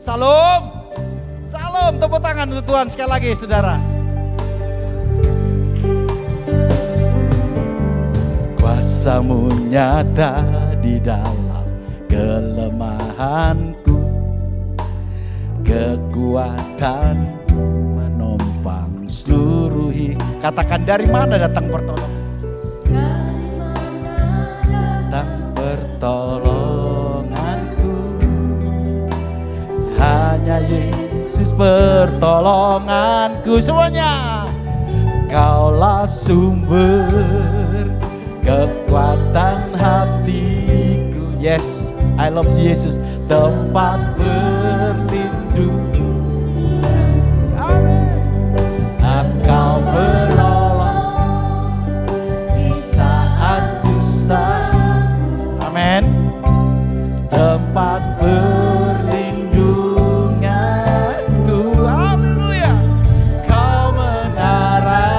Salam. Salam, tepuk tangan untuk Tuhan sekali lagi saudara. Kuasa-Mu nyata di dalam kelemahanku, kekuatan menopang seluruh hidup. Katakan, dari mana datang pertolongan? Dari mana Datang pertolonganku, hanya Yesus pertolonganku. Semuanya, Kaulah sumber kekuatan hatiku. Yes, I love Yesus, tempat berlindung. Amin. Engkau penolong di saat susah. Amin. Tempat perlindunganku. Haleluya. Kau menara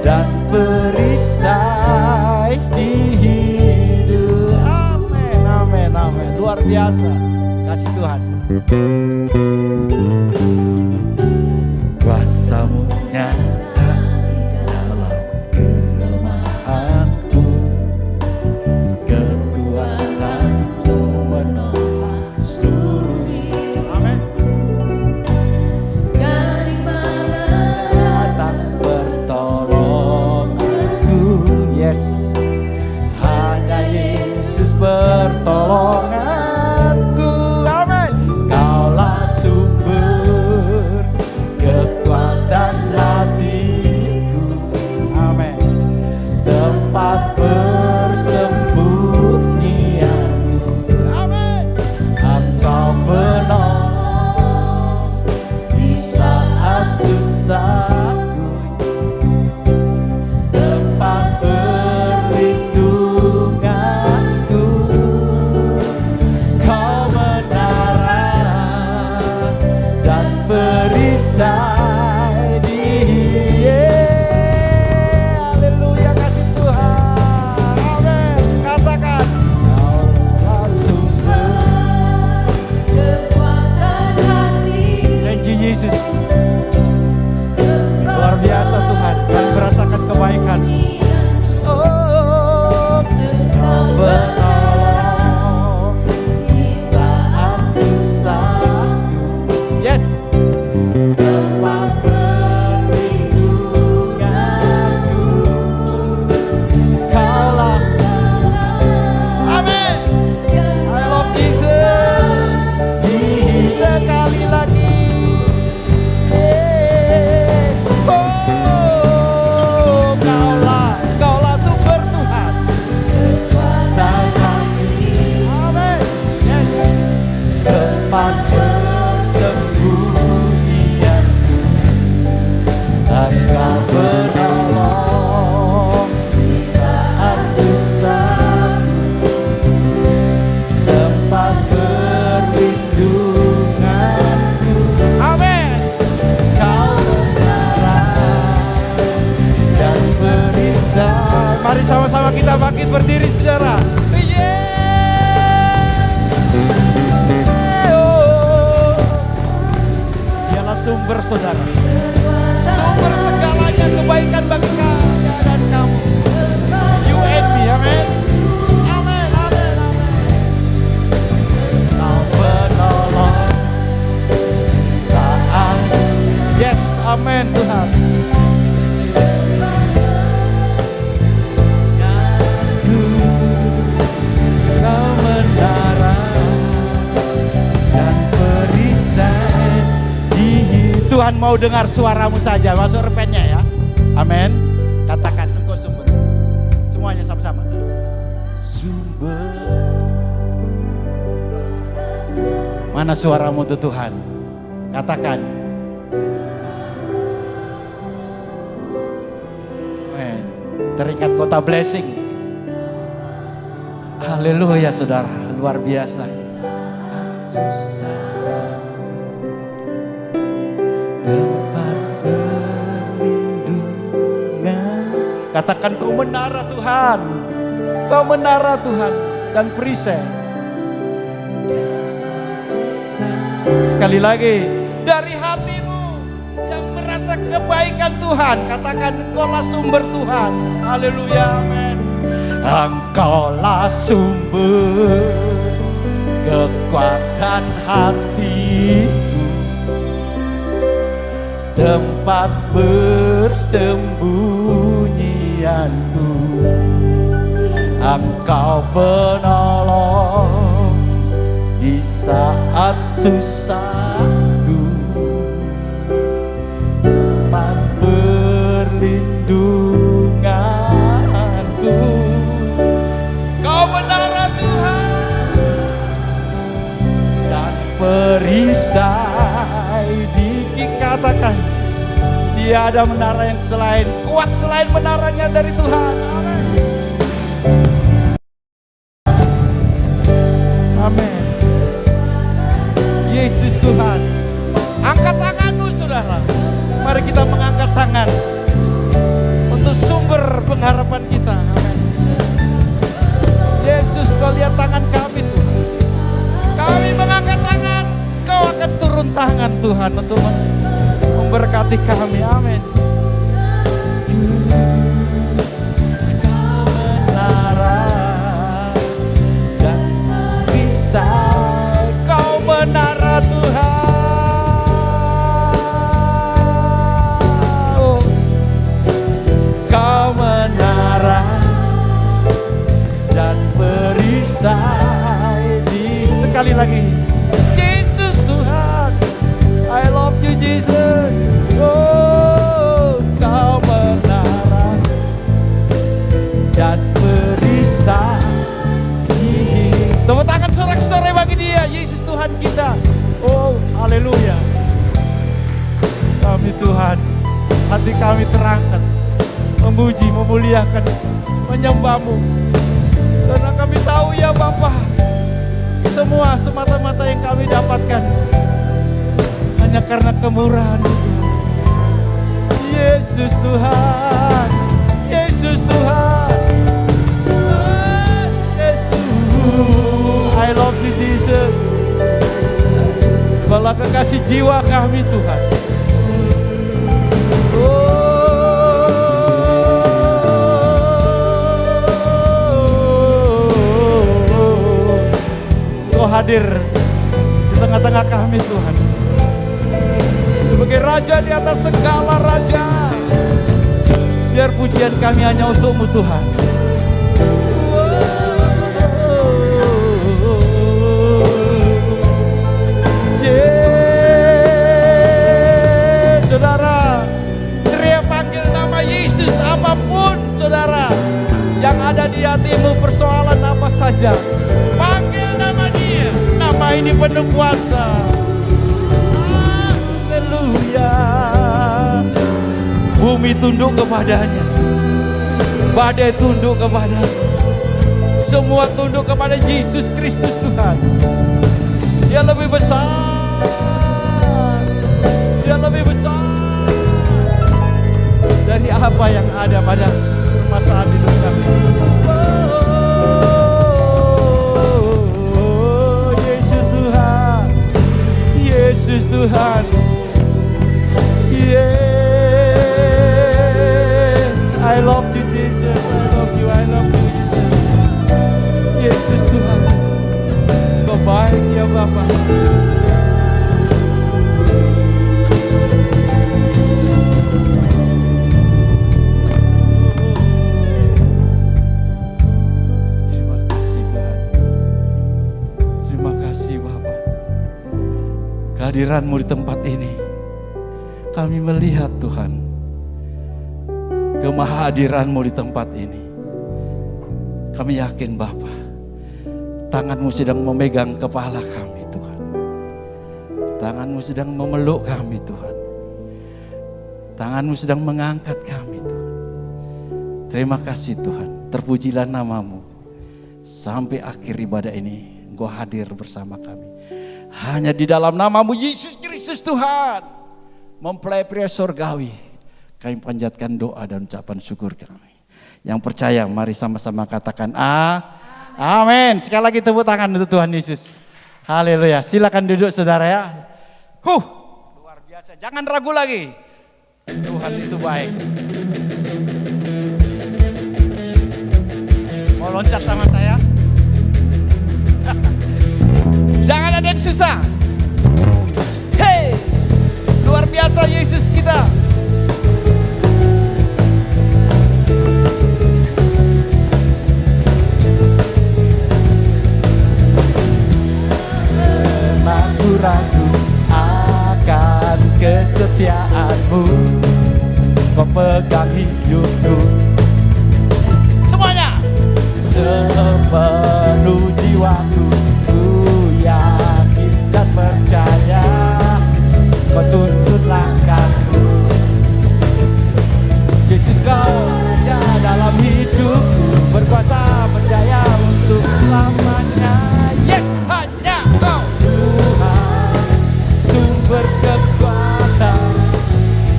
dan perisai di hidup. Amin, amin, amin. Luar biasa. Kasih Tuhan. Kuasa-Mu nyata dalam kelemahanku, kekuatan-Mu menopang seluruh hidup. Amin. dari mana Datang pertolonganku. Yes, hanya Yesus pertolonganku. Amin. Kaulah sumber kekuatan hatiku. Amin. Tempat persembunyianku. Amin. Engkau penolong di saat susahku, tempat perlindunganku. Kau menara dan perisai di haleluya, kasih Tuhan. Amin. Katakan, Kaulah sumber. kekuatan hati. Thank you Yesus. Luar biasa Tuhan, kami merasakan kebaikan. Oh, Kau penolong di saat susahku. Yes. Tempat perlindunganku. Kaulah. Amin. I love Jesus. Sekali lagi. Oh, Kaulah sumber Tuhan. Kekuatan hati. Amin. Yes. Tempat persembunyianku. Engkau penolong di saat susahku. Tempat perlindunganku. Amin. Kau menara dan perisai. Mari sama-sama kita bangkit berdiri saudara. Oh. Dialah sumber saudara, sumber segalanya kebaikan bagi keadaan kamu. You and me, amin. Amin, amin, amin. Kau penolong saat. Yes, amin Tuhan. Kau menara dan perisai di hidup. Tuhan mau dengar suaramu saja, masuk repennya ya. Amin. Katakan, Engkau sumber. Semuanya sama-sama. Sumber. Mana suaramu tuh Tuhan? Katakan. Amin. Teringat kota blessing. Haleluya saudara, luar biasa. Susah. Tempat perlindungan. Katakan, Kau menara Tuhan. Kau menara Tuhan dan perisai. sekali lagi. Dari hatimu yang merasa kebaikan Tuhan, katakan engkaulah sumber Tuhan. Haleluya, amin. Engkaulah sumber kekuatan hatiku, tempat bersembunyianku. Engkau penolong di saat susahku, tempat berlindunganku. Kau menara Tuhan dan perisai. Dikatakan tiada menara yang selain, kuat selain menaranya dari Tuhan. Amin. Yesus Tuhan. Angkat tanganmu saudara. Mari kita mengangkat tangan untuk sumber pengharapan kita. Amin. Yesus, kau lihat tangan kami Tuhan. Kami mengangkat tangan, kau akan turun tangan Tuhan untuk memberkati kami. Amin. Kau menara dan perisai, kau menara Tuhan. Oh, kau menara dan perisai. Sekali lagi, Yesus Tuhan, I love you Jesus. Oh, kau menara dan perisai. Tepuk tangan sorak-sorai bagi dia, Yesus Tuhan kita. Oh, haleluya. Kami Tuhan, hati kami terangkat, memuji, memuliakan, menyembah-Mu. Karena kami tahu ya Bapa, semua semata-mata yang kami dapatkan hanya karena kemurahan-Mu. Yesus Tuhan, Yesus Tuhan, Yesus, I love you Jesus. Balah kekasih jiwa kami Tuhan. Kau hadir di tengah-tengah kami Tuhan, sebagai Raja di atas segala raja. Biar pujian kami hanya untuk-Mu Tuhan. Saudara, teriak panggil nama Yesus, apapun saudara yang ada di hatimu, persoalan apa saja, panggil nama Dia. Nama ini penuh kuasa. Haleluya. Bumi tunduk kepadanya, badai tunduk kepadanya, semua tunduk kepada Yesus Kristus Tuhan. Dia lebih besar, Dia lebih besar dari apa yang ada pada permasalahan hidup kami. Oh, Yesus Tuhan, Yesus Tuhan. Yes, I love you Jesus, I love you Jesus. Yesus Tuhan, Kau baik ya Bapa. Kehadiran-Mu di tempat ini, kami melihat Tuhan, kemahadiran-Mu di tempat ini. Kami yakin Bapa, tangan-Mu sedang memegang kepala kami Tuhan. Tangan-Mu sedang memeluk kami Tuhan. Tangan-Mu sedang mengangkat kami Tuhan. Terima kasih Tuhan, terpujilah nama-Mu. Sampai akhir ibadah ini, Engkau hadir bersama kami. Hanya di dalam nama-Mu Yesus Kristus Tuhan, mempelai pria surgawi, kami panjatkan doa dan ucapan syukur kami. Yang percaya mari sama-sama katakan amin. Sekali lagi tepuk tangan untuk Tuhan Yesus. Haleluya. Silakan duduk saudara ya. Luar biasa. Jangan ragu lagi. Tuhan itu baik. Mau loncat sama saya? Jangan ada yang susah. Hey, luar biasa Yesus kita. Ragu akan kesetiaanmu, kau pegang hidupku. Semuanya sepenuh jiwaku, ku yakin dan percaya, kau tuntun langkahku. Yesus kau raja dalam hidupku, berkuasa berjaya untuk selamanya. Yes, hanya kau sumber kekuatan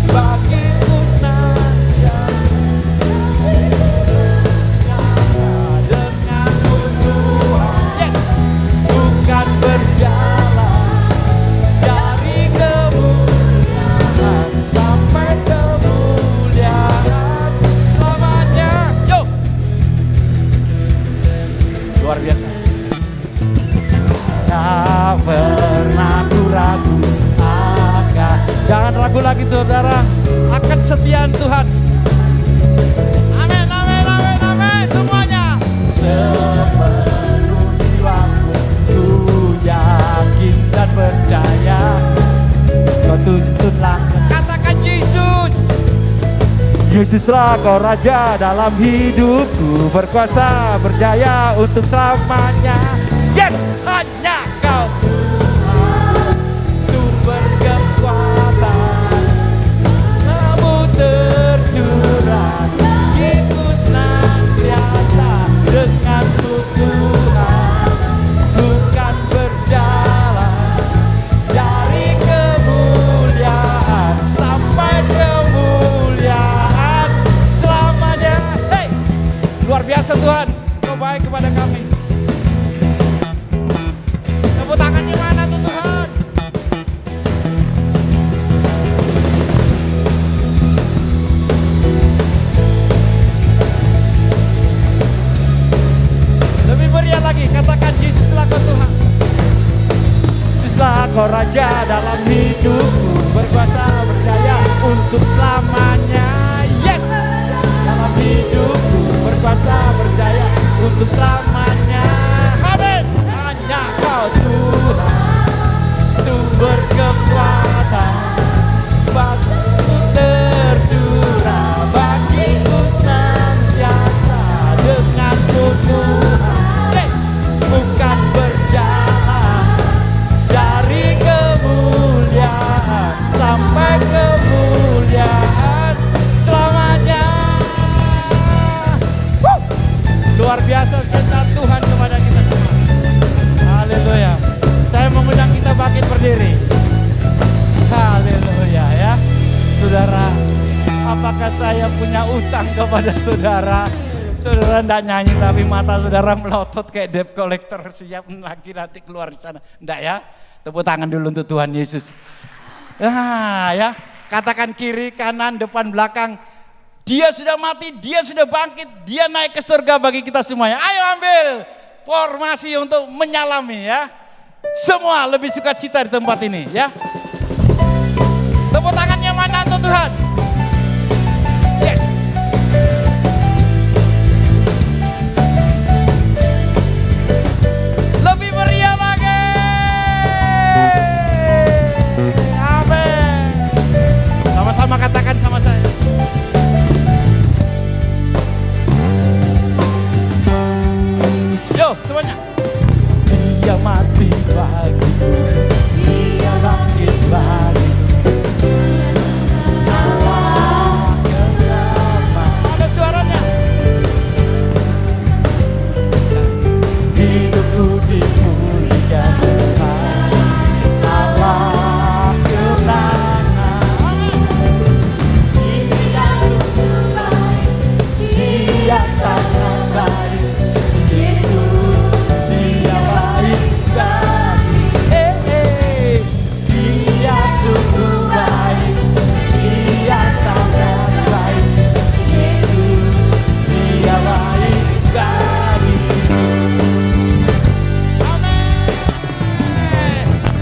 bagiku senantiasa denganmu Tuhan. Yes, bukan berjalan dari kemuliaan sampai kemuliaan selamanya. Yo, luar biasa. Tak pernah ku ragu akan, jangan ragu lagi saudara, akan kesetiaan Tuhan. Amin, amin, amin, amin, semuanya. Sepenuh jiwaku, ku yakin dan percaya, kau tuntun langkah. Katakan Yesus. Yesuslah kau raja dalam hidupku, berkuasa berjaya untuk selamanya. Yes, hanya kau Tuhan, sumber kekuatan, namu tercurah, bagiku senantiasa denganmu Tuhan, bukan berjalan dari kemuliaan sampai kemuliaan selamanya. Hey, luar biasa Tuhan, kau baik kepada kami. Tepuk tangannya mana tuh Tuhan? Lebih meriah lagi, katakan Yesuslah kau Tuhan. Yesuslah kau Raja dalam hidupku, berkuasa berjaya untuk selamanya. Yes, dalam hidupku berkuasa berjaya untuk selamanya. Amin. Hanya kau Tuhan, sumber kekuatan, bagiku tercurah, bagiku senantiasa denganmu Tuhan. Hey, bukan berjalan dari kemuliaan sampai kemuliaan selamanya. Luar biasa cinta Tuhan kepada kita semua. Haleluya. Saya mengundang kita bangkit berdiri. Haleluya ya. Saudara, apakah saya punya utang kepada saudara? Saudara enggak nyanyi tapi mata saudara melotot kayak debt collector, siap lagi nanti keluar di sana. Enggak ya? Tepuk tangan dulu untuk Tuhan Yesus. Ya, katakan kiri, kanan, depan, belakang. Dia sudah mati, dia sudah bangkit, dia naik ke surga bagi kita semuanya. Ayo ambil formasi untuk menyalami ya. Semua lebih suka cita di tempat ini ya. Tepuk tangannya mana untuk Tuhan? Yes. Lebih meriah lagi. Amin. Sama-sama katakan sama saya. Yo semuanya. Dia mati bagiku, dia bangkit bagiku.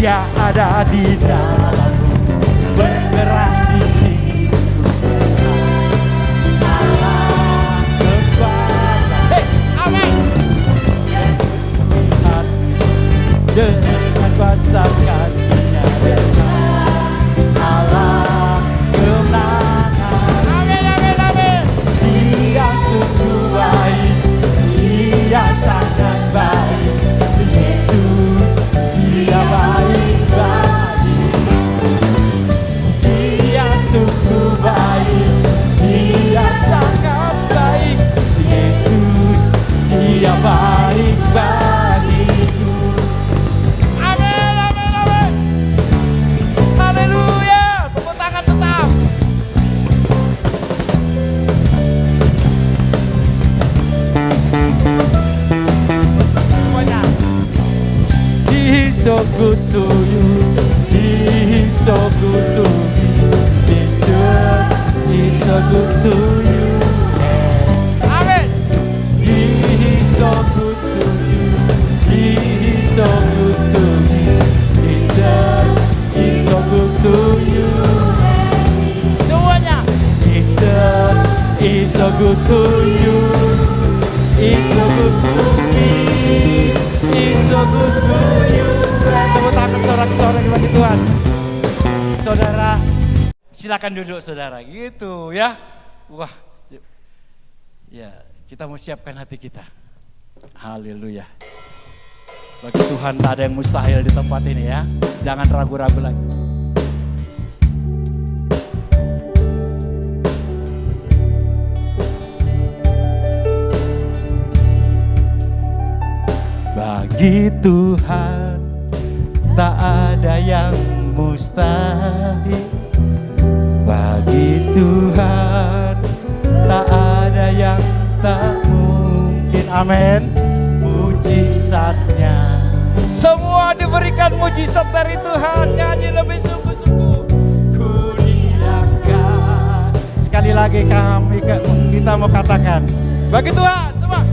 Dia ada di dalammu, bergerak di hidupku. Allah kekuatan. Hey, amin. Dengan kuasa kasih-Nya Allah kemenangan. Amin, amin, amin. Dia sungguh baik, Dia sangat baik. Yesus, Dia baik bagiku. Dia sungguh baik, Dia sangat baik. Yesus, Dia baik bagiku. Amin, amin, amin. Haleluya. Tepuk tangan tetap. Semuanya. He's so good to you. He's so good to me. Jesus is so good to you. Amin. He's so good to you. He's so good to me. Jesus is so good to you. Semuanya. Jesus is so good to you. Is so good to me. Is so good to you. Tepuk tangan sorak-sorak bagi Tuhan. Saudara, silakan duduk saudara. Gitu ya. Wah. Ya, kita mau siapkan hati kita. Haleluya. Bagi Tuhan tak ada yang mustahil di tempat ini ya. Jangan ragu-ragu lagi. Bagi Tuhan tak ada yang mustahil. Bagi Tuhan tak ada yang tak mungkin. Amin. Mujizatnya semua diberikan mujizat dari Tuhan. Nyanyi lebih sungguh-sungguh. Ku diangkat. Sekali lagi kita mau katakan bagi Tuhan semua.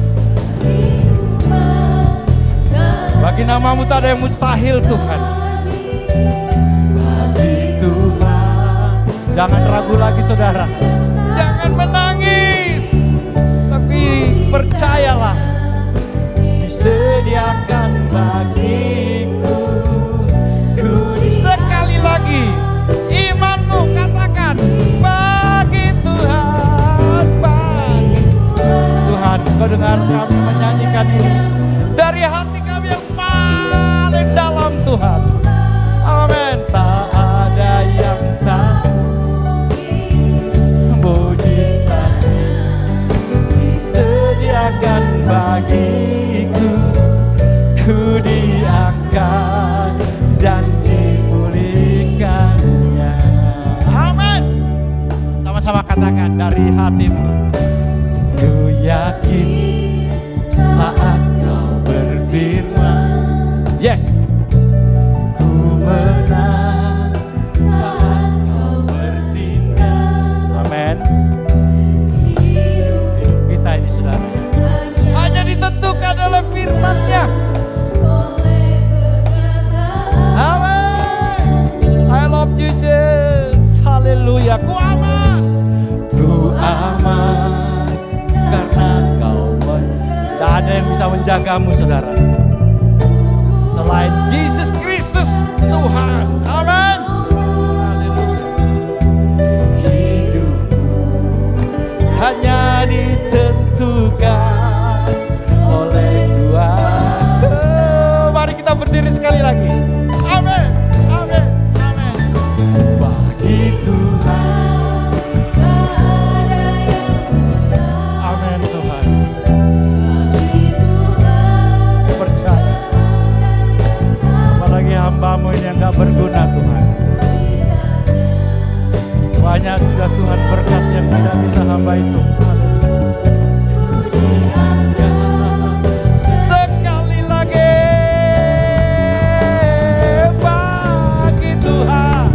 Bagi namamu tak ada yang mustahil Tuhan. Bagi Tuhan. Jangan ragu lagi saudara. Jangan menangis. Tapi percayalah. Disediakan bagiku. Sekali lagi. Imanmu katakan. Bagi Tuhan. Bagi Tuhan. Kau dengar kami menyanyikan ini. Dari hati kami yang paling dalam Tuhan. Amin. Tak ada yang tak mujizat disediakan bagiku. Ku diangkat dan dipulihkannya. Amin. Sama-sama katakan dari hatimu. Ku yakin saat kau berfirman, yes, ku menang saat kau bertindak. Amin. Hidup kita ini saudara hanya ditentukan oleh firman-Nya. Amin. I love Jesus. Haleluya. Ku aman. Ku aman karena kau tak ada yang bisa menjagamu saudara selain Jesus Kristus Tuhan. Amin. Haleluya. Hidupku hanya ditentukan oleh Tuhan. Mari kita berdiri sekali lagi. Amin. Amin. Amin. Bagi Tuhan. Amin Tuhan. Percaya. Apalagi hamba-Mu ini yang gak berguna Tuhan. Banyak sudah Tuhan berkat yang tidak bisa hamba itu. Sekali lagi bagi Tuhan.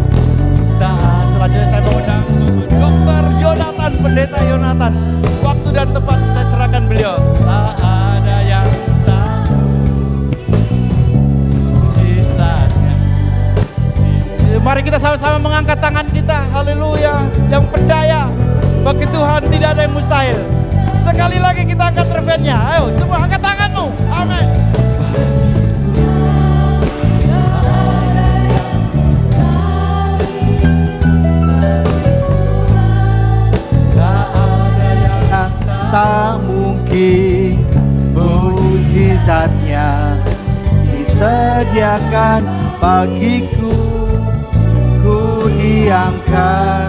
Nah, selanjutnya saya mengundang Dr. Yonatan, Pendeta Yonatan. Waktu dan tempat saya serahkan beliau. Tak ada yang tak mujizatnya Mari kita sama-sama mengangkat tangan kita. Haleluya. Yang percaya bagi Tuhan tidak ada yang mustahil. Sekali lagi kita angkat refrennya. Ayo semua angkat tanganmu. Amin. Tak mungkin mujizatnya disediakan bagiku. Ku diangkat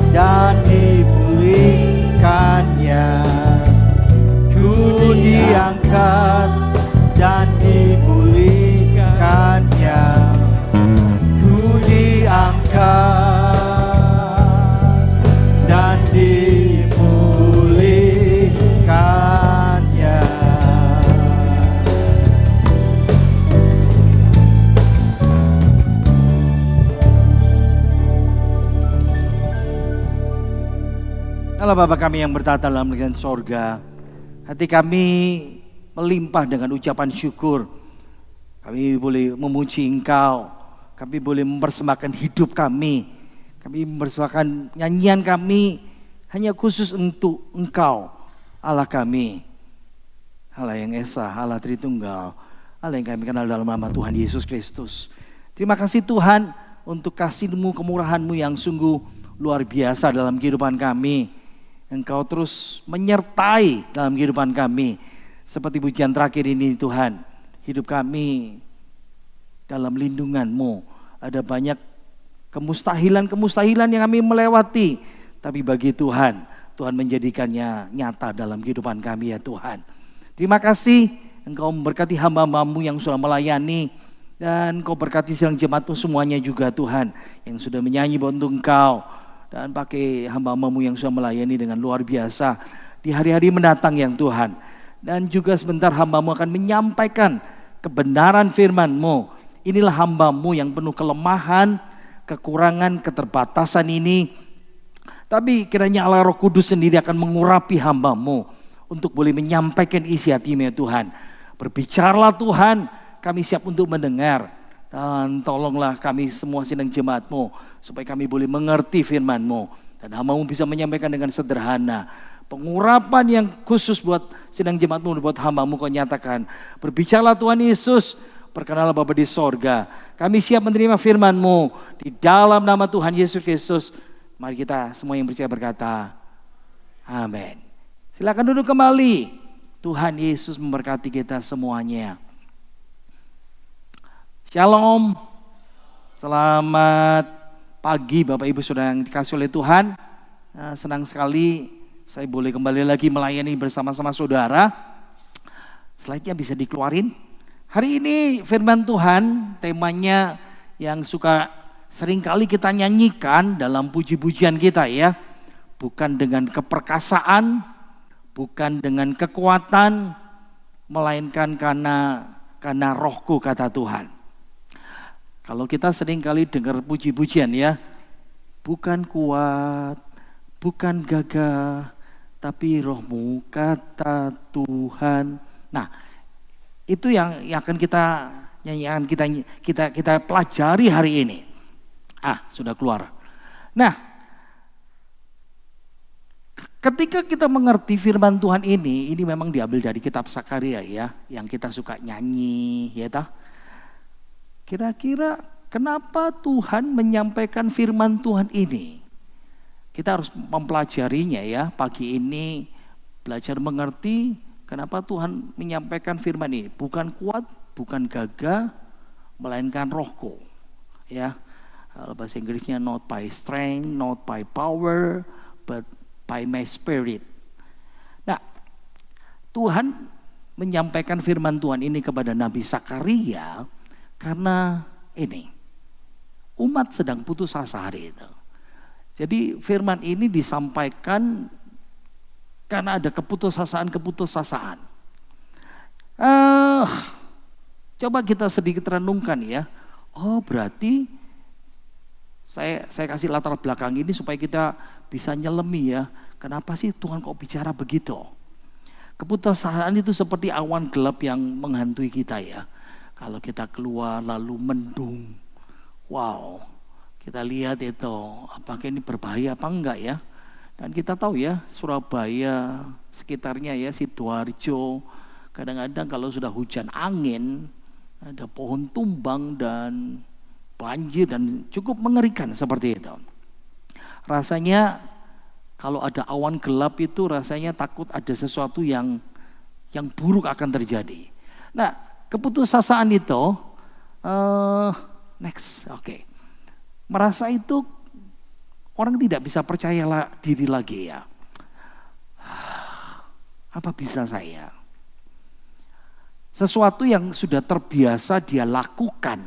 dan dipulihkannya. Ku diangkat dan dipulihkannya. Ku diangkat dan dipulihkannya. Allah Bapa kami yang bertata dalam negeri sorga, hati kami melimpah dengan ucapan syukur. Kami boleh memuji Engkau, kami boleh mempersembahkan hidup kami mempersembahkan nyanyian kami hanya khusus untuk Engkau, Allah kami, Allah yang Esa, Allah Tritunggal, Allah yang kami kenal dalam nama Tuhan Yesus Kristus. Terima kasih Tuhan untuk kasih-Mu, kemurahan-Mu yang sungguh luar biasa dalam kehidupan kami. Engkau terus menyertai dalam kehidupan kami. Seperti pujian terakhir ini Tuhan, hidup kami dalam lindungan-Mu. Ada banyak kemustahilan yang kami melewati, tapi bagi Tuhan, Tuhan menjadikannya nyata dalam kehidupan kami ya Tuhan. Terima kasih Engkau memberkati hamba-hamba-Mu yang sudah melayani, dan Engkau berkati sidang jemaat-Mu semuanya juga Tuhan, yang sudah menyanyi untuk Engkau, dan pakai hamba-hamba-Mu yang sudah melayani dengan luar biasa di hari-hari mendatang yang Tuhan. Dan juga sebentar hamba-Mu akan menyampaikan kebenaran firman-Mu. Inilah hamba-Mu yang penuh kelemahan, kekurangan, keterbatasan ini. Tapi kiranya Allah Roh Kudus sendiri akan mengurapi hamba-Mu untuk boleh menyampaikan isi hati-Mu ya Tuhan. Berbicaralah Tuhan, kami siap untuk mendengar. Dan tolonglah kami semua sidang jemaat-Mu supaya kami boleh mengerti firman-Mu. Dan hamba-Mu bisa menyampaikan dengan sederhana. Pengurapan yang khusus buat sidang jemaat-Mu, buat hamba-Mu Kau nyatakan. Berbicaralah Tuhan Yesus, perkenalah Bapa di sorga. Kami siap menerima firman-Mu di dalam nama Tuhan Yesus Kristus. Mari kita semua yang percaya berkata, amin. Silakan duduk kembali. Tuhan Yesus memberkati kita semuanya. Shalom. Selamat pagi Bapak Ibu Saudara yang dikasih oleh Tuhan. Senang sekali saya boleh kembali lagi melayani bersama-sama saudara. Slide-nya bisa dikeluarin. Hari ini firman Tuhan temanya yang suka seringkali kita nyanyikan dalam puji-pujian kita ya. Bukan dengan keperkasaan, bukan dengan kekuatan, melainkan karena rohku kata Tuhan. Kalau kita seringkali dengar puji-pujian ya, bukan kuat, bukan gagah, tapi rohmu kata Tuhan. Nah, itu yang akan kita nyanyikan, kita pelajari hari ini. Sudah keluar. Nah, ketika kita mengerti firman Tuhan ini memang diambil dari kitab Sakaria ya, yang kita suka nyanyi ya toh. Kira-kira kenapa Tuhan menyampaikan firman Tuhan ini? Kita harus mempelajarinya ya pagi ini, belajar mengerti kenapa Tuhan menyampaikan firman ini. Bukan kuat, bukan gagah, melainkan rohku. Ya, bahasa Inggrisnya not by strength, not by power, but by my spirit. Nah, Tuhan menyampaikan firman Tuhan ini kepada Nabi Sakaria karena ini, umat sedang putus asa hari itu. Jadi firman ini disampaikan karena ada keputusasaan. Coba kita sedikit renungkan ya. Oh berarti saya kasih latar belakang ini supaya kita bisa nyelemi ya. Kenapa sih Tuhan kok bicara begitu? Keputusasaan itu seperti awan gelap yang menghantui kita ya. Kalau kita keluar lalu mendung. Wow. Kita lihat itu, apakah ini berbahaya apa enggak ya. Dan kita tahu ya, Surabaya, sekitarnya ya, Sidoarjo, kadang-kadang kalau sudah hujan angin, ada pohon tumbang dan banjir dan cukup mengerikan seperti itu. Rasanya kalau ada awan gelap itu rasanya takut ada sesuatu yang buruk akan terjadi. Nah, keputusasaan itu, next, oke. Merasa itu orang tidak bisa percaya diri lagi ya. Apa bisa saya? Sesuatu yang sudah terbiasa dia lakukan.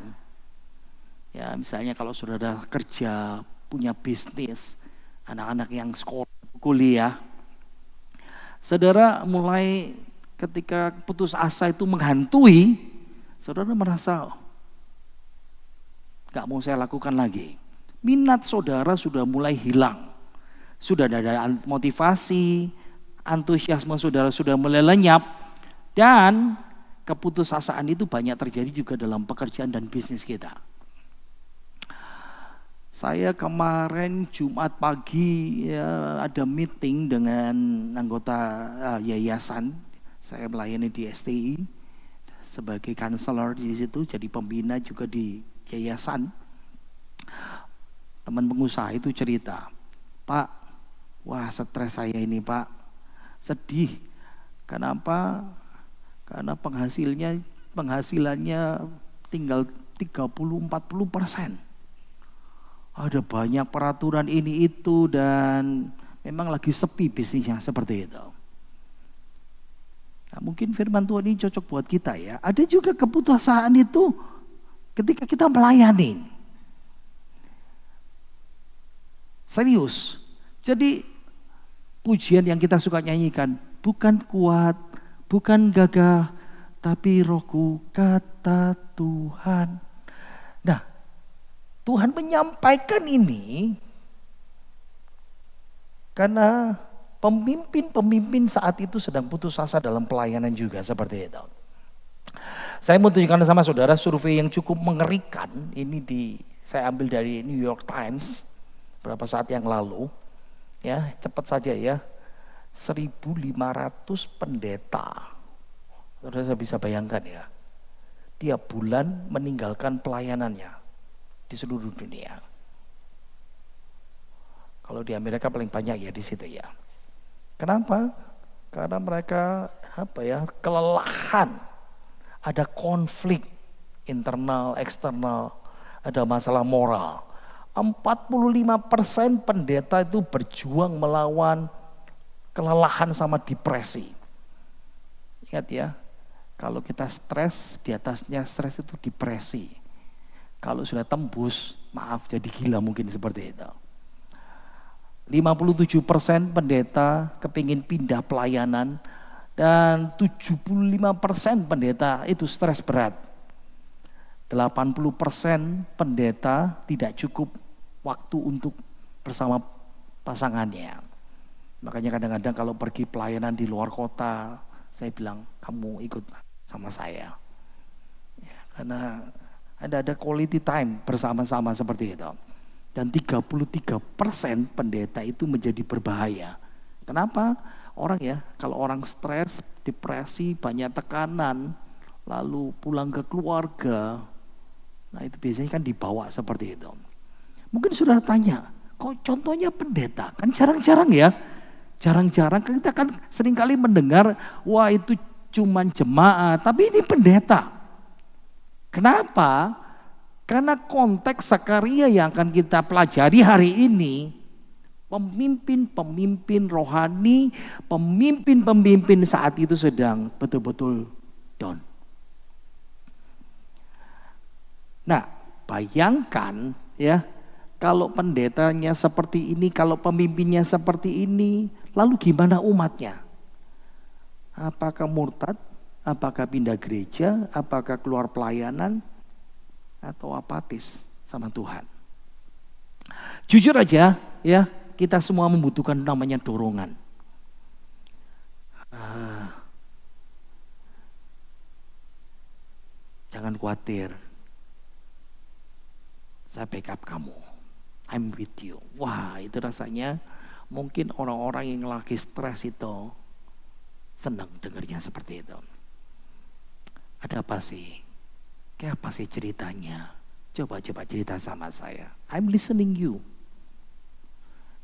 Ya, misalnya kalau saudara kerja, punya bisnis, anak-anak yang sekolah, kuliah. Saudara mulai ketika putus asa itu menghantui, saudara merasa gak mau saya lakukan lagi. Minat saudara sudah mulai hilang. Sudah ada motivasi, antusiasme saudara sudah mulai lenyap. Dan keputusasaan itu banyak terjadi juga dalam pekerjaan dan bisnis kita. Saya kemarin Jumat pagi ya, ada meeting dengan anggota yayasan. Saya melayani di STI sebagai counselor di situ, jadi pembina juga di yayasan. Teman pengusaha itu cerita, Pak, wah stres saya ini Pak, sedih. Kenapa? Karena penghasilannya tinggal 30-40%. Ada banyak peraturan ini itu dan memang lagi sepi bisnisnya seperti itu. Nah, mungkin firman Tuhan ini cocok buat kita ya. Ada juga keputusasaan itu ketika kita melayani. Serius. Jadi pujian yang kita suka nyanyikan, bukan kuat, bukan gagah, tapi rohku kata Tuhan. Nah, Tuhan menyampaikan ini karena pemimpin-pemimpin saat itu sedang putus asa dalam pelayanan juga seperti itu. Saya mau tunjukkan sama saudara survei yang cukup mengerikan. Ini saya ambil dari New York Times beberapa saat yang lalu. Ya, cepat saja ya. 1.500 pendeta. Saudara bisa bayangkan ya. Tiap bulan meninggalkan pelayanannya di seluruh dunia. Kalau di Amerika paling banyak ya di situ ya. Kenapa? Karena mereka kelelahan. Ada konflik internal, eksternal, ada masalah moral. 45% pendeta itu berjuang melawan kelelahan sama depresi. Ingat ya, kalau kita stres, di atasnya stres itu depresi. Kalau sudah tembus, maaf jadi gila mungkin seperti itu. 57% pendeta kepingin pindah pelayanan dan 75% pendeta itu stres berat. 80% pendeta tidak cukup waktu untuk bersama pasangannya. Makanya kadang-kadang kalau pergi pelayanan di luar kota, saya bilang kamu ikut sama saya. Ya, karena ada quality time bersama-sama seperti itu. Dan 33% pendeta itu menjadi berbahaya. Kenapa? Kalau orang stres, depresi, banyak tekanan, lalu pulang ke keluarga, nah itu biasanya kan dibawa seperti itu. Mungkin saudara tanya, kok contohnya pendeta? Kan jarang-jarang ya. Jarang-jarang kita kan seringkali mendengar, wah itu cuman jemaat, tapi ini pendeta. Kenapa? Karena konteks Zakaria yang akan kita pelajari hari ini, pemimpin-pemimpin rohani, pemimpin-pemimpin saat itu sedang betul-betul down. Nah, bayangkan ya, kalau pendetanya seperti ini, kalau pemimpinnya seperti ini, lalu gimana umatnya? Apakah murtad? Apakah pindah gereja? Apakah keluar pelayanan? Atau apatis sama Tuhan? Jujur aja ya, kita semua membutuhkan namanya dorongan. Jangan khawatir, saya backup kamu. I'm with you. Wah, itu rasanya mungkin orang-orang yang lagi stres itu senang dengarnya seperti itu. Ada apa sih? Kayak apa sih ceritanya? Coba cerita sama saya. I'm listening you.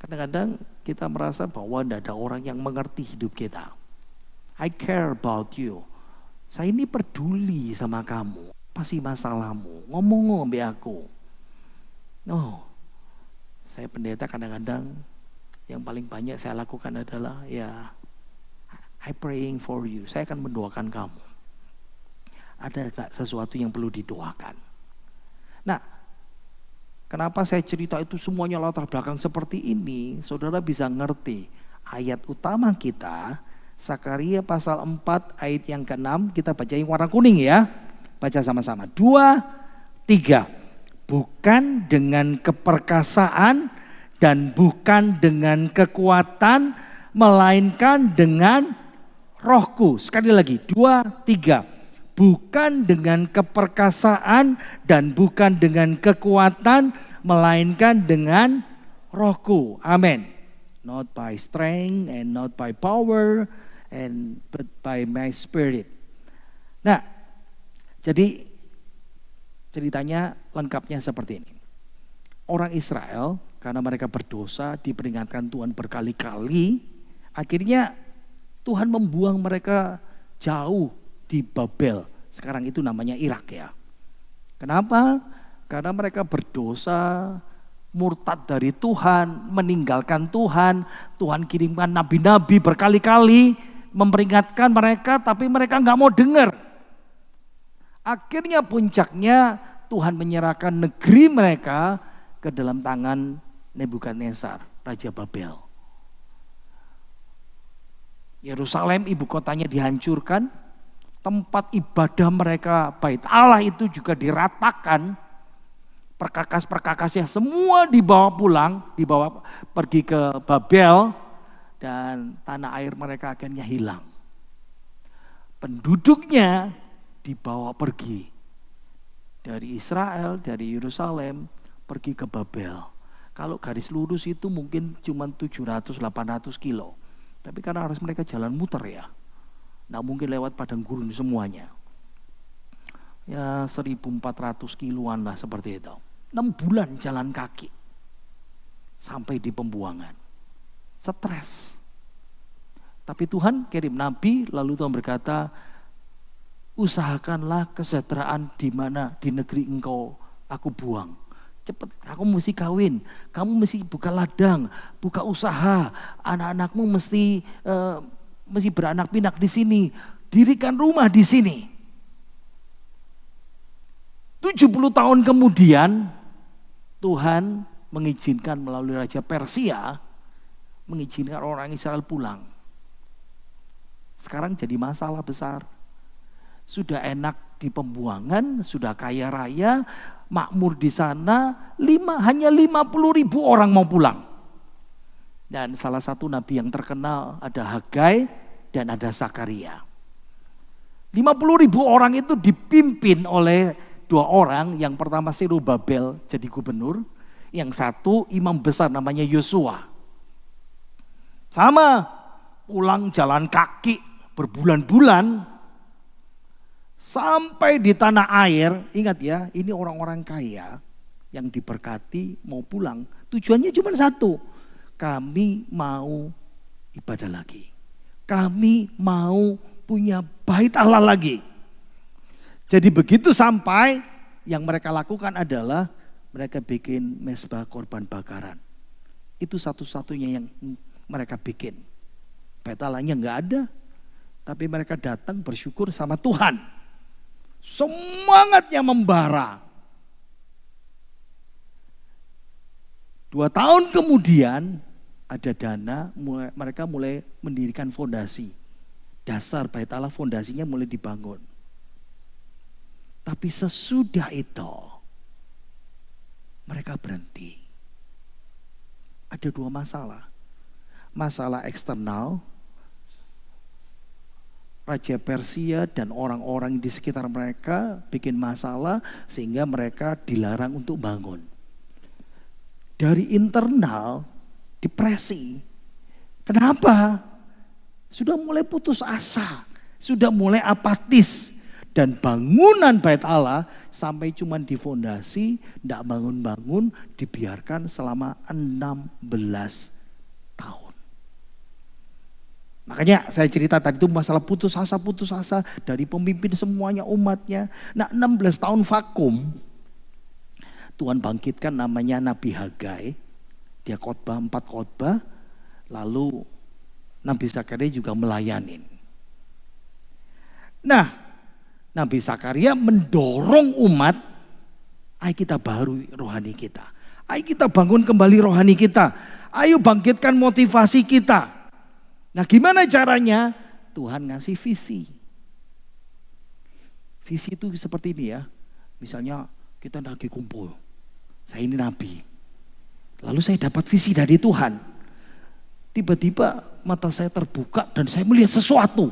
Kadang-kadang kita merasa bahwa tidak ada orang yang mengerti hidup kita. I care about you. Saya ini peduli sama kamu. Apa sih masalahmu? Ngomong sama aku. No. Saya pendeta kadang-kadang yang paling banyak saya lakukan adalah ya I praying for you. Saya akan mendoakan kamu. Ada gak sesuatu yang perlu didoakan? Nah, kenapa saya cerita itu semuanya latar belakang seperti ini? Saudara bisa ngerti ayat utama kita, Zakaria pasal 4 ayat yang ke-6, kita baca yang warna kuning ya. Baca sama-sama. 2, 3. Bukan dengan keperkasaan dan bukan dengan kekuatan, melainkan dengan rohku. Sekali lagi, 2, 3. Bukan dengan keperkasaan dan bukan dengan kekuatan, melainkan dengan rohku. Amin. Not by strength and not by power, but by my spirit. Nah, jadi ceritanya lengkapnya seperti ini. Orang Israel karena mereka berdosa diperingatkan Tuhan berkali-kali, akhirnya Tuhan membuang mereka jauh di Babel. Sekarang itu namanya Irak ya. Kenapa? Karena mereka berdosa, murtad dari Tuhan, meninggalkan Tuhan. Tuhan kirimkan nabi-nabi berkali-kali memperingatkan mereka, tapi mereka nggak mau dengar. Akhirnya puncaknya Tuhan menyerahkan negeri mereka ke dalam tangan Nebukadnezar, Raja Babel. Yerusalem ibu kotanya dihancurkan, tempat ibadah mereka Bait Allah itu juga diratakan, perkakas-perkakasnya semua dibawa pulang, dibawa pergi ke Babel, dan tanah air mereka akhirnya hilang. Penduduknya dibawa pergi dari Israel, dari Yerusalem, pergi ke Babel. Kalau garis lurus itu mungkin cuma 700-800 kilo. Tapi karena harus mereka jalan muter ya. Nggak mungkin lewat padang gurun semuanya. Ya 1400 kiloan lah seperti itu. 6 bulan jalan kaki. Sampai di pembuangan. Stres. Tapi Tuhan kirim nabi, lalu Tuhan berkata, usahakanlah kesejahteraan di mana di negeri engkau aku buang. Cepat, aku mesti kawin, kamu mesti buka ladang, buka usaha, anak-anakmu mesti beranak pinak di sini, dirikan rumah di sini. 70 tahun kemudian Tuhan mengizinkan melalui Raja Persia, mengizinkan orang Israel pulang. Sekarang jadi masalah besar. Sudah enak di pembuangan, sudah kaya raya, makmur di sana, hanya 50.000 orang mau pulang. Dan salah satu nabi yang terkenal ada Hagai dan ada Zakaria. 50.000 orang itu dipimpin oleh 2 orang, yang pertama Zerubabel jadi gubernur, yang satu imam besar namanya Yosua. Sama, pulang jalan kaki berbulan-bulan, sampai di tanah air. Ingat ya, ini orang-orang kaya yang diberkati mau pulang. Tujuannya cuma satu, kami mau ibadah lagi. Kami mau punya bait Allah lagi. Jadi begitu sampai, yang mereka lakukan adalah mereka bikin mezbah korban bakaran. Itu satu-satunya yang mereka bikin. Bait Allahnya nggak ada, tapi mereka datang bersyukur sama Tuhan. Semangatnya membara. 2 tahun kemudian ada dana, mereka mulai mendirikan fondasi. Dasar Bait Allah, fondasinya mulai dibangun. Tapi sesudah itu mereka berhenti. Ada 2 masalah. Masalah eksternal, Raja Persia dan orang-orang di sekitar mereka bikin masalah sehingga mereka dilarang untuk bangun. dari internal depresi. Kenapa? Sudah mulai putus asa, sudah mulai apatis. Dan bangunan bait Allah sampai cuman di fondasi, tidak bangun-bangun, dibiarkan selama 16 tahun. Makanya saya cerita tadi itu masalah putus asa dari pemimpin semuanya umatnya. Nah 16 tahun vakum, Tuhan bangkitkan namanya Nabi Hagai. Dia khotbah 4 khotbah, lalu Nabi Zakaria juga melayanin. Nah, Nabi Zakaria mendorong umat, ayo kita baru rohani kita. Ayo kita bangun kembali rohani kita. Ayo bangkitkan motivasi kita. Nah gimana caranya? Tuhan ngasih visi. Visi itu seperti ini ya. Misalnya kita lagi kumpul. Saya ini nabi. Lalu saya dapat visi dari Tuhan. Tiba-tiba mata saya terbuka dan saya melihat sesuatu.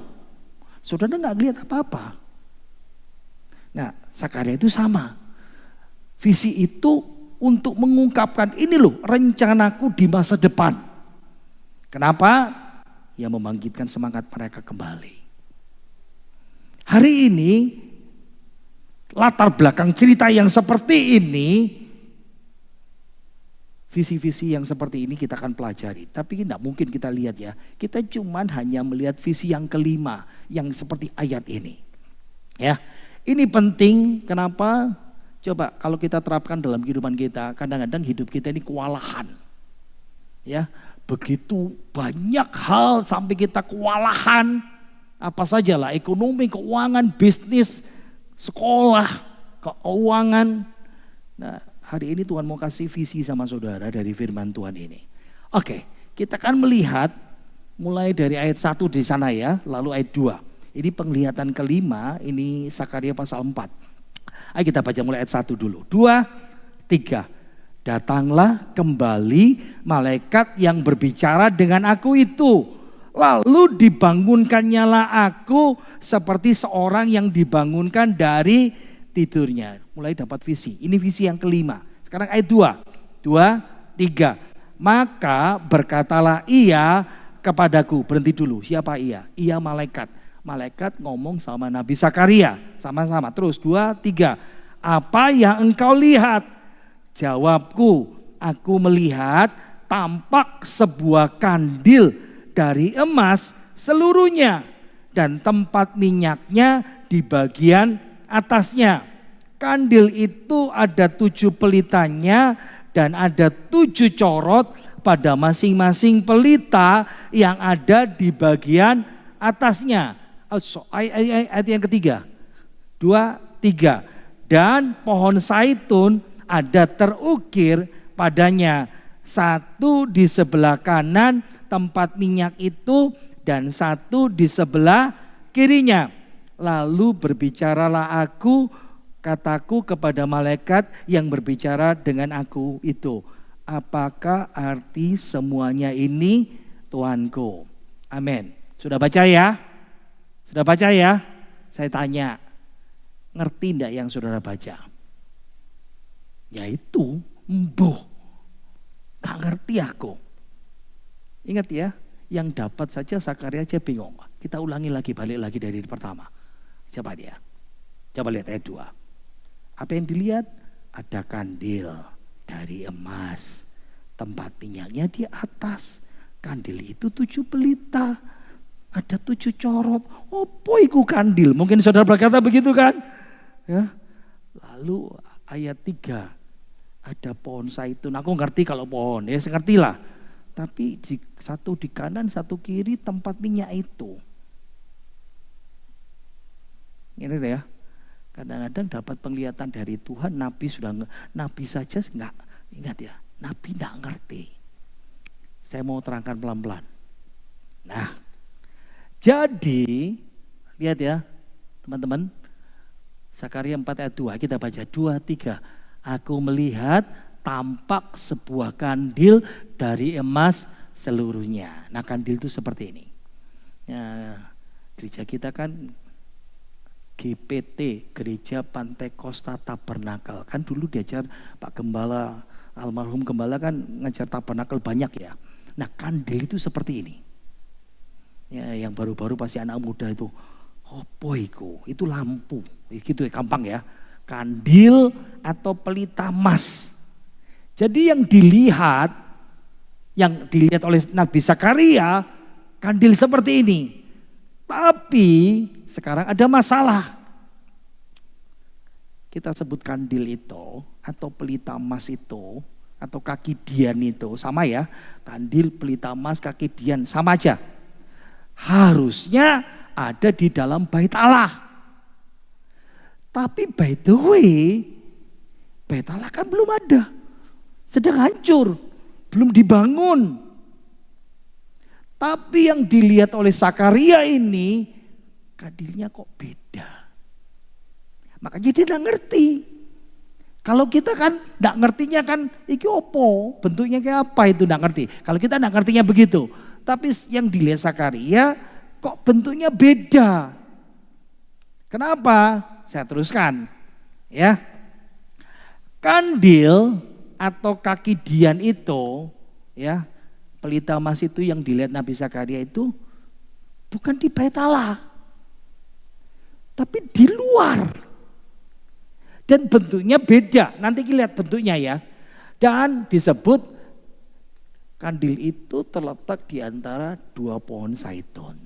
Saudara nggak lihat apa-apa. Nah, Zakaria itu sama. Visi itu untuk mengungkapkan ini loh rencanaku di masa depan. Kenapa? Ya membangkitkan semangat mereka kembali. Hari ini latar belakang cerita yang seperti ini, visi-visi yang seperti ini kita akan pelajari. Tapi tidak mungkin kita lihat ya. Kita cuman hanya melihat visi yang kelima yang seperti ayat ini. Ya, ini penting. Kenapa? Coba kalau kita terapkan dalam kehidupan kita, kadang-kadang hidup kita ini kewalahan. Ya, begitu banyak hal sampai kita kewalahan. Apa saja lah, ekonomi, keuangan, bisnis, sekolah, keuangan. Nah, hari ini Tuhan mau kasih visi sama saudara dari firman Tuhan ini. Oke, kita akan melihat mulai dari ayat 1 di sana ya, lalu ayat 2. Ini penglihatan kelima, ini Zakaria pasal 4. Ayo kita baca mulai ayat 1 dulu. 2, 3. Datanglah kembali malaikat yang berbicara dengan aku itu. Lalu dibangunkannyalah aku seperti seorang yang dibangunkan dari tidurnya. Mulai dapat visi. Ini visi yang kelima. Sekarang ayat 2. 2, 3. Maka berkatalah ia kepadaku. Berhenti dulu. Siapa ia? Ia malaikat. Malaikat ngomong sama Nabi Zakaria. Sama-sama. Terus 2, 3. Apa yang engkau lihat? Jawabku, aku melihat tampak sebuah kandil dari emas seluruhnya. Dan tempat minyaknya di bagian atasnya. Kandil itu ada 7 pelitanya dan ada 7 corot pada masing-masing pelita yang ada di bagian atasnya. Ayat yang ketiga. 2, 3. Dan pohon zaitun ada terukir padanya. 1 di sebelah kanan tempat minyak itu dan 1 di sebelah kirinya. Lalu berbicaralah aku, kataku kepada malaikat yang berbicara dengan aku itu. Apakah arti semuanya ini, Tuanku? Amin. Sudah baca ya? Sudah baca ya? Saya tanya, ngerti enggak yang saudara baca? Yaitu, gak ngerti aku. Ingat ya, yang dapat saja Zakaria aja bingung. Kita ulangi lagi, balik lagi dari pertama. Coba dia. Coba lihat ayat 2. Apa yang dilihat? Ada kandil dari emas. Tempat minyaknya di atas. Kandil itu 7 pelita. Ada 7 corot. Opo iku kandil? Mungkin saudara berkata begitu kan? Ya. Lalu ayat 3. Ada pohon zaitun. Aku ngerti kalau pohon. Ya ngerti lah. Tapi satu di kanan, satu kiri tempat minyak itu. Ini ya. Kadang-kadang dapat penglihatan dari Tuhan, Nabi saja enggak, ingat ya, Nabi enggak ngerti. Saya mau terangkan pelan-pelan. Nah, jadi lihat ya teman-teman, Zakaria 4 ayat 2, kita baca 2, 3. Aku melihat tampak sebuah kandil dari emas seluruhnya. Nah, kandil itu seperti ini. Ya, gereja kita kan GPT, Gereja Pantai Costa Tabernakel. Kan dulu diajar Pak Gembala Almarhum gembala kan ngajar tabernakel banyak ya. Nah, kandil itu seperti ini. Ya, yang baru-baru pasti anak muda itu, opo iku? Itu lampu. Gitu ya, gampang ya. Kandil atau pelita emas. Jadi yang dilihat oleh Nabi Zakaria, kandil seperti ini. Tapi sekarang ada masalah. Kita sebut kandil itu atau pelita emas itu atau kaki dian itu sama ya. Kandil, pelita emas, kaki dian sama aja. Harusnya ada di dalam bait Allah. Tapi by the way, bait Allah kan belum ada. Sedang hancur, belum dibangun. Tapi yang dilihat oleh Zakaria ini, kandilnya kok beda. Makanya dia tidak ngerti. Kalau kita kan tidak ngertinya kan, iki opo, bentuknya kayak apa itu tidak ngerti. Kalau kita tidak ngertinya begitu. Tapi yang dilihat Zakaria kok bentuknya beda. Kenapa? Saya teruskan. Ya, kandil atau kaki dian itu, ya, pelita emas itu yang dilihat Nabi Zakaria itu bukan di bait Allah, tapi di luar. Dan bentuknya beda. Nanti kita lihat bentuknya ya. Dan disebut kandil itu terletak di antara dua pohon zaitun.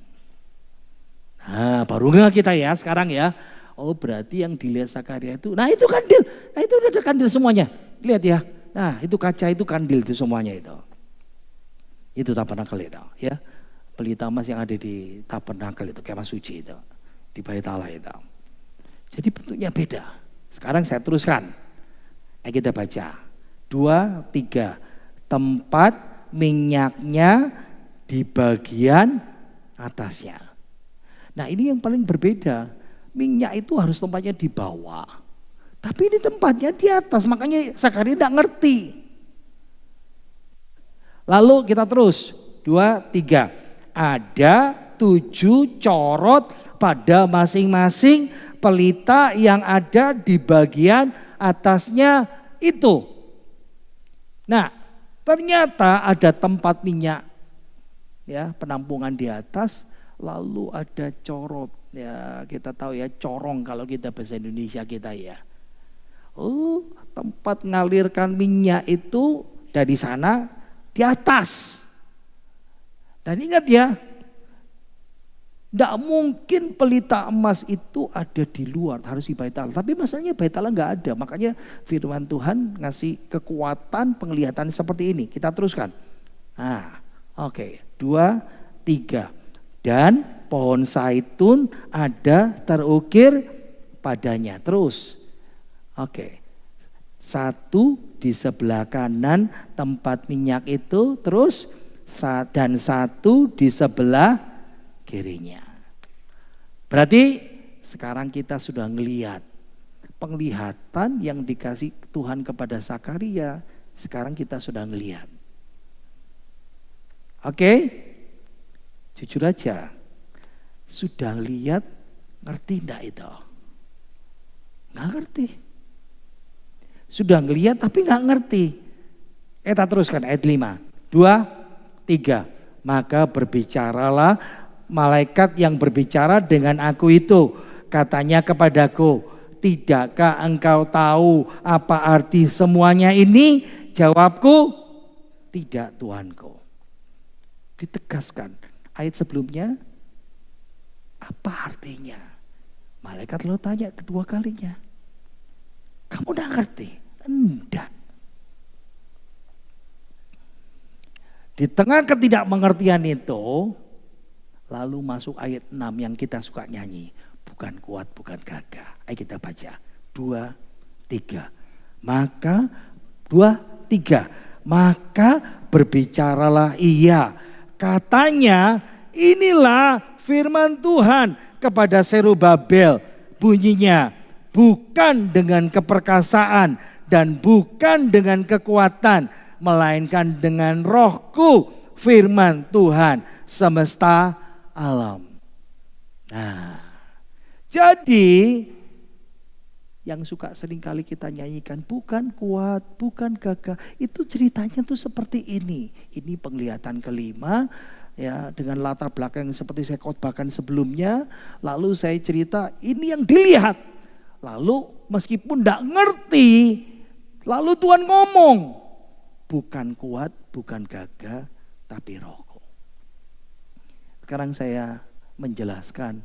Nah, baru nggak kita ya sekarang ya. Oh, berarti yang dilihat Zakaria itu, nah itu kandil. Nah, itu udah ada kandil semuanya. Lihat ya. Nah, itu kaca itu kandil itu semuanya itu. Itu tabernakel itu ya. Pelita emas yang ada di tabernakel itu, kemah suci itu. Di bait Allah itu. Jadi bentuknya beda. Sekarang saya teruskan. Kita baca. 2, 3. Tempat minyaknya di bagian atasnya. Nah, ini yang paling berbeda. Minyak itu harus tempatnya di bawah. Tapi ini tempatnya di atas. Makanya Zakaria tidak ngerti. Lalu kita terus. 2, 3. Ada 7 corot pada masing-masing pelita yang ada di bagian atasnya itu. Nah, ternyata ada tempat minyak, ya, penampungan di atas, lalu ada corot, ya, kita tahu ya, corong kalau kita bahasa Indonesia kita ya. Oh, tempat ngalirkan minyak itu dari sana di atas. Dan ingat ya, tidak mungkin pelita emas itu ada di luar, harus di bait Allah. Tapi masalahnya bait Allah nggak ada, makanya firman Tuhan ngasih kekuatan penglihatan seperti ini. Kita teruskan. Nah, oke. 2, 3. Dan pohon zaitun ada terukir padanya. Terus, oke. 1 di sebelah kanan tempat minyak itu, terus dan 1 di sebelah kirinya. Berarti sekarang kita sudah ngelihat penglihatan yang dikasih Tuhan kepada Zakaria. Sekarang kita sudah ngelihat. Oke? Jujur aja. Sudah lihat, ngerti enggak itu? Nggak ngerti. Sudah ngelihat tapi nggak ngerti. Kita teruskan ayat 5. 2, 3. Maka berbicaralah malaikat yang berbicara dengan aku itu, katanya kepadaku, tidakkah engkau tahu apa arti semuanya ini? Jawabku, tidak Tuanku. Ditegaskan ayat sebelumnya, apa artinya? Malaikat lo tanya kedua kalinya, kamu udah ngerti? Enggak. Di tengah ketidakmengertian itu, lalu masuk ayat 6 yang kita suka nyanyi. Bukan kuat, bukan gagah. Ayo kita baca. 2, 3. Maka 2, 3. Maka berbicaralah ia. Katanya, inilah firman Tuhan kepada Zerubabel. Bunyinya, bukan dengan keperkasaan dan bukan dengan kekuatan, melainkan dengan rohku, firman Tuhan semesta alam. Nah, jadi yang suka seringkali kita nyanyikan, bukan kuat, bukan gagah. Itu ceritanya tuh seperti ini. Ini penglihatan kelima, ya, dengan latar belakang yang seperti saya khotbahkan sebelumnya. Lalu saya cerita, ini yang dilihat. Lalu meskipun tidak ngerti, lalu Tuhan ngomong, bukan kuat, bukan gagah, tapi rohku. Sekarang saya menjelaskan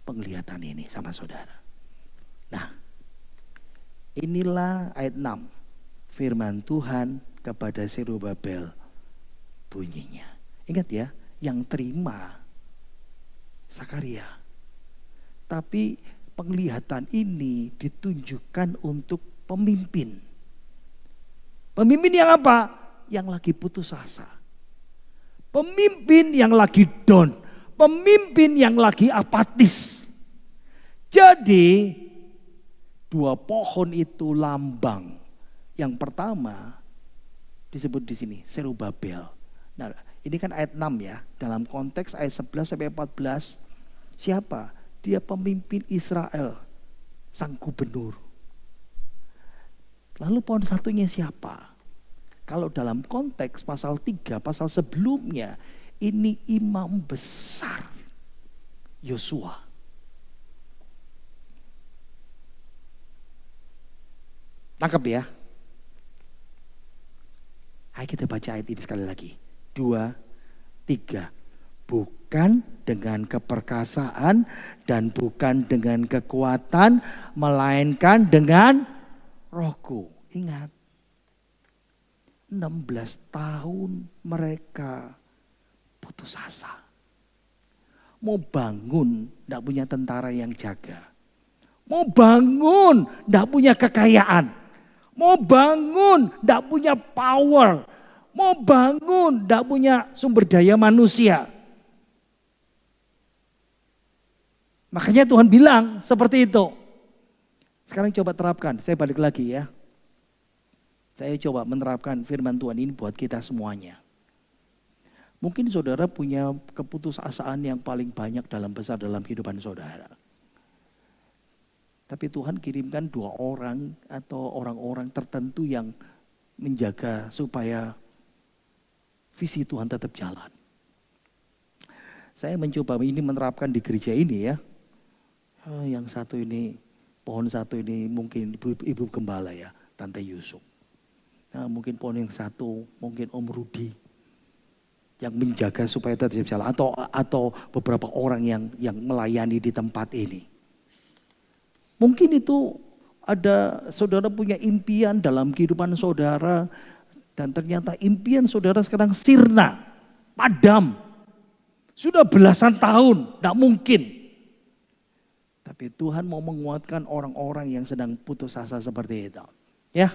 penglihatan ini sama saudara. Nah, inilah ayat 6. Firman Tuhan kepada Zerubabel bunyinya. Ingat ya, yang terima Sakaria. Tapi penglihatan ini ditunjukkan untuk pemimpin. Pemimpin yang apa? Yang lagi putus asa. Pemimpin yang lagi down. Pemimpin yang lagi apatis. Jadi dua pohon itu lambang. Yang pertama disebut di sini Zerubabel. Nah, ini kan ayat 6 ya. Dalam konteks ayat 11 sampai 14, siapa? Dia pemimpin Israel, sang gubernur. Lalu pohon satunya siapa? Kalau dalam konteks pasal 3, pasal sebelumnya, ini imam besar Yosua. Tangkap ya. Ayo kita baca ayat ini sekali lagi. 2, 3. Bukan dengan keperkasaan dan bukan dengan kekuatan, melainkan dengan rohku. Ingat, 16 tahun mereka putus asa. Mau bangun, tidak punya tentara yang jaga. Mau bangun, tidak punya kekayaan. Mau bangun, tidak punya power. Mau bangun, tidak punya sumber daya manusia. Makanya Tuhan bilang seperti itu. Sekarang coba terapkan, saya balik lagi ya. Saya coba menerapkan firman Tuhan ini buat kita semuanya. Mungkin saudara punya keputusasaan yang paling banyak besar dalam kehidupan saudara. Tapi Tuhan kirimkan 2 orang atau orang-orang tertentu yang menjaga supaya visi Tuhan tetap jalan. Saya mencoba ini menerapkan di gereja ini ya. Yang satu ini, pohon satu ini mungkin ibu gembala ya, Tante Yusuf. Nah, mungkin pohon yang satu, mungkin Om Rudi yang menjaga supaya tetap jalan, atau beberapa orang yang melayani di tempat ini. Mungkin itu ada saudara punya impian dalam kehidupan saudara dan ternyata impian saudara sekarang sirna, padam. Sudah belasan tahun, tidak mungkin. Tapi Tuhan mau menguatkan orang-orang yang sedang putus asa seperti itu. Ya.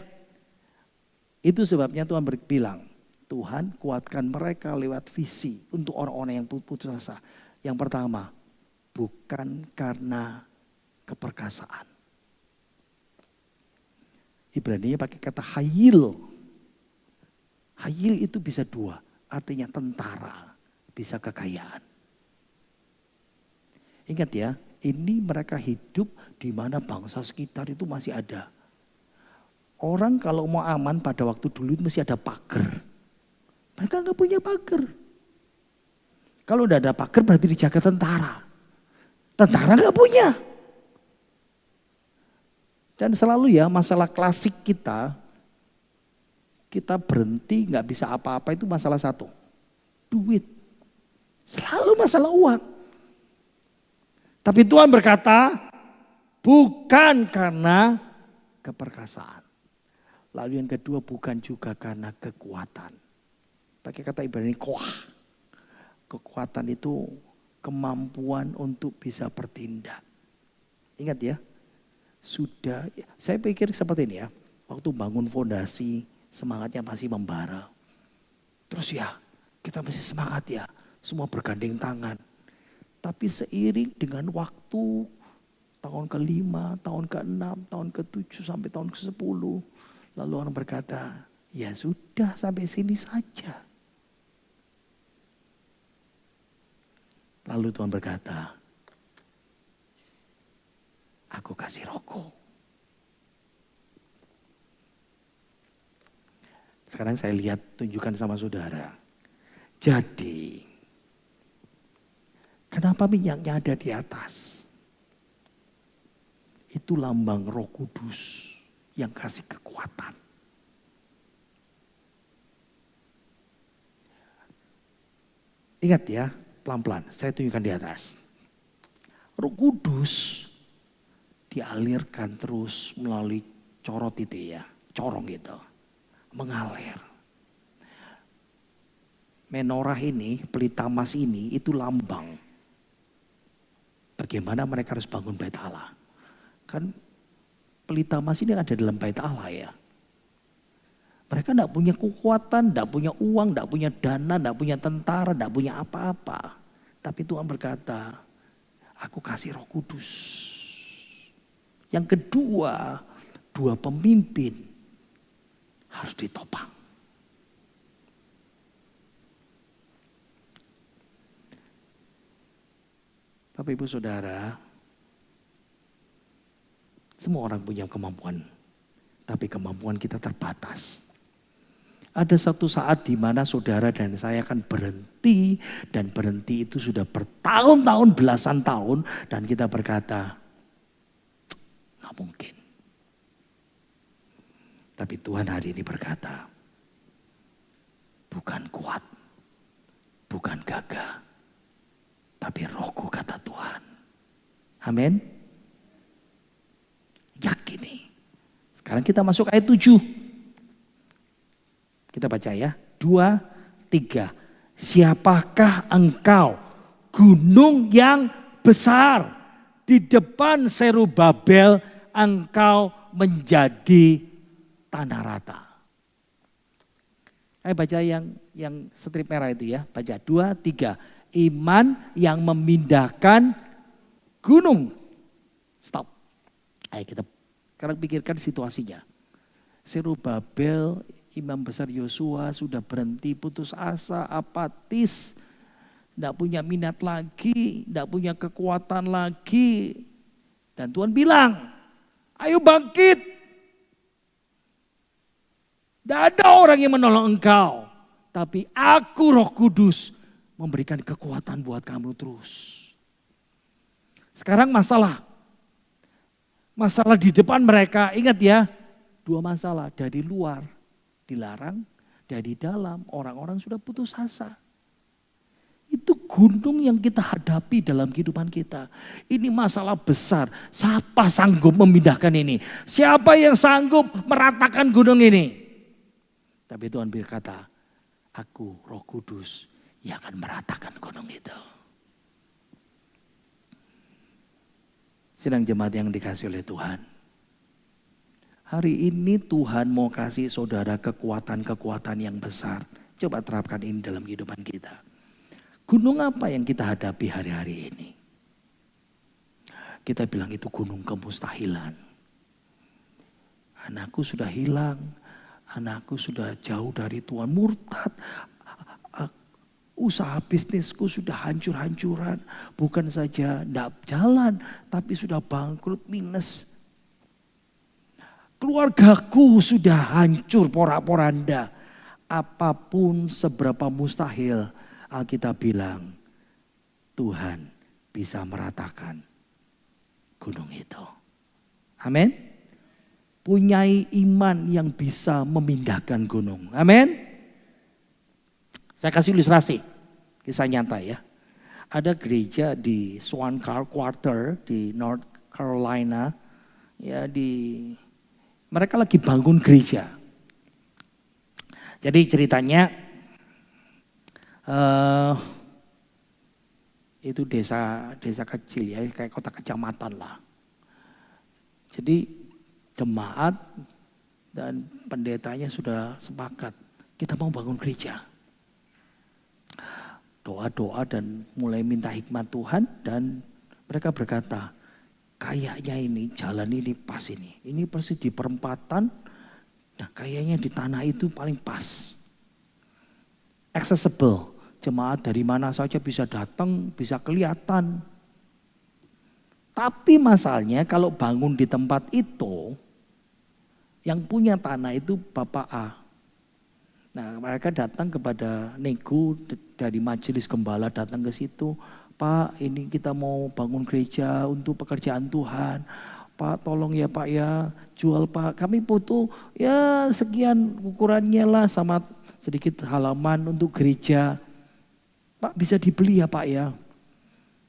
Itu sebabnya Tuhan berbilang, Tuhan kuatkan mereka lewat visi untuk orang-orang yang putus asa. Yang pertama, bukan karena keperkasaan. Ibrani pakai kata hayil. Hayil itu bisa 2, artinya tentara, bisa kekayaan. Ingat ya, ini mereka hidup di mana bangsa sekitar itu masih ada. Orang kalau mau aman pada waktu dulu itu mesti ada pagar. Mereka nggak punya pagar. Kalau udah ada pagar berarti dijaga tentara. Tentara nggak punya. Dan selalu ya masalah klasik kita berhenti nggak bisa apa-apa itu masalah satu. Duit. Selalu masalah uang. Tapi Tuhan berkata bukan karena keperkasaan. Lalu yang kedua bukan juga karena kekuatan. Pakai kata Ibrani koah. Kekuatan itu kemampuan untuk bisa bertindak. Ingat ya. Sudah, saya pikir seperti ini ya. Waktu bangun fondasi semangatnya masih membara. Terus ya kita masih semangat ya. Semua bergandeng tangan. Tapi seiring dengan waktu tahun ke-5, tahun ke-6, tahun ke-7 sampai tahun ke-10. Lalu orang berkata, ya sudah sampai sini saja. Lalu Tuhan berkata, aku kasih rohku. Sekarang saya lihat, tunjukkan sama saudara. Jadi, kenapa minyaknya ada di atas? Itu lambang Roh Kudus yang kasih kekuatan. Ingat ya, pelan-pelan, saya tunjukkan di atas. Roh Kudus dialirkan terus melalui corot itu ya, corong gitu, mengalir. Menorah ini, pelita emas ini, itu lambang. Bagaimana mereka harus bangun bait Allah. Kan pelita emas ini ada dalam bait Allah ya. Mereka tidak punya kekuatan, tidak punya uang, tidak punya dana, tidak punya tentara, tidak punya apa-apa. Tapi Tuhan berkata, aku kasih Roh Kudus. Yang kedua, dua pemimpin harus ditopang. Bapak Ibu Saudara, semua orang punya kemampuan, tapi kemampuan kita terbatas. Ada satu saat di mana saudara dan saya akan berhenti, dan berhenti itu sudah bertahun-tahun, belasan tahun, dan kita berkata, nggak mungkin. Tapi Tuhan hari ini berkata, bukan kuat, bukan gagah, tapi Rohku, kata Tuhan. Amin. Yakini. Sekarang kita masuk ayat 7. Kita baca ya. 2, 3. Siapakah engkau, gunung yang besar? Di depan Zerubabel engkau menjadi tanah rata. Ayo baca yang strip merah itu ya. Baca 2, 3. Iman yang memindahkan gunung. Stop. Ayo kita sekarang pikirkan situasinya. Zerubabel, imam besar Yosua sudah berhenti, putus asa, apatis. Tidak punya minat lagi, tidak punya kekuatan lagi. Dan Tuhan bilang, ayo bangkit. Tidak ada orang yang menolong engkau. Tapi aku, Roh Kudus, memberikan kekuatan buat kamu terus. Sekarang masalah di depan mereka, ingat ya, 2 masalah. Dari luar dilarang, dari dalam orang-orang sudah putus asa. Itu gunung yang kita hadapi dalam kehidupan kita. Ini masalah besar. Siapa sanggup memindahkan ini? Siapa yang sanggup meratakan gunung ini? Tapi Tuhan berkata, aku, Roh Kudus, yang akan meratakan gunung itu. Sedang jemaat yang dikasih oleh Tuhan. Hari ini Tuhan mau kasih saudara kekuatan-kekuatan yang besar. Coba terapkan ini dalam kehidupan kita. Gunung apa yang kita hadapi hari-hari ini? Kita bilang itu gunung kemustahilan. Anakku sudah hilang. Anakku sudah jauh dari Tuhan, murtad. Usaha bisnisku sudah hancur-hancuran. Bukan saja tidak jalan, tapi sudah bangkrut, minus. Keluargaku sudah hancur, porak-poranda. Apapun seberapa mustahil, Alkitab bilang, Tuhan bisa meratakan gunung itu. Amin. Punyai iman yang bisa memindahkan gunung. Amin. Saya kasih ilustrasi. Kisah nyata ya. Ada gereja di Swan Quarter di North Carolina. Ya mereka lagi bangun gereja. Jadi ceritanya itu desa kecil ya, kayak kota kecamatan lah. Jadi jemaat dan pendetanya sudah sepakat, kita mau bangun gereja. Doa-doa dan mulai minta hikmat Tuhan, dan mereka berkata, kayaknya ini jalan ini pas ini. Ini persis di perempatan, nah kayaknya di tanah itu paling pas. Accessible, jemaat dari mana saja bisa datang, bisa kelihatan. Tapi masalahnya kalau bangun di tempat itu, yang punya tanah itu Bapak A. Nah, mereka datang kepada Nego dari majelis gembala, datang ke situ. Pak, ini kita mau bangun gereja untuk pekerjaan Tuhan. Pak, tolong ya Pak ya, jual Pak. Kami butuh ya sekian ukurannya lah sama sedikit halaman untuk gereja. Pak, bisa dibeli ya Pak ya.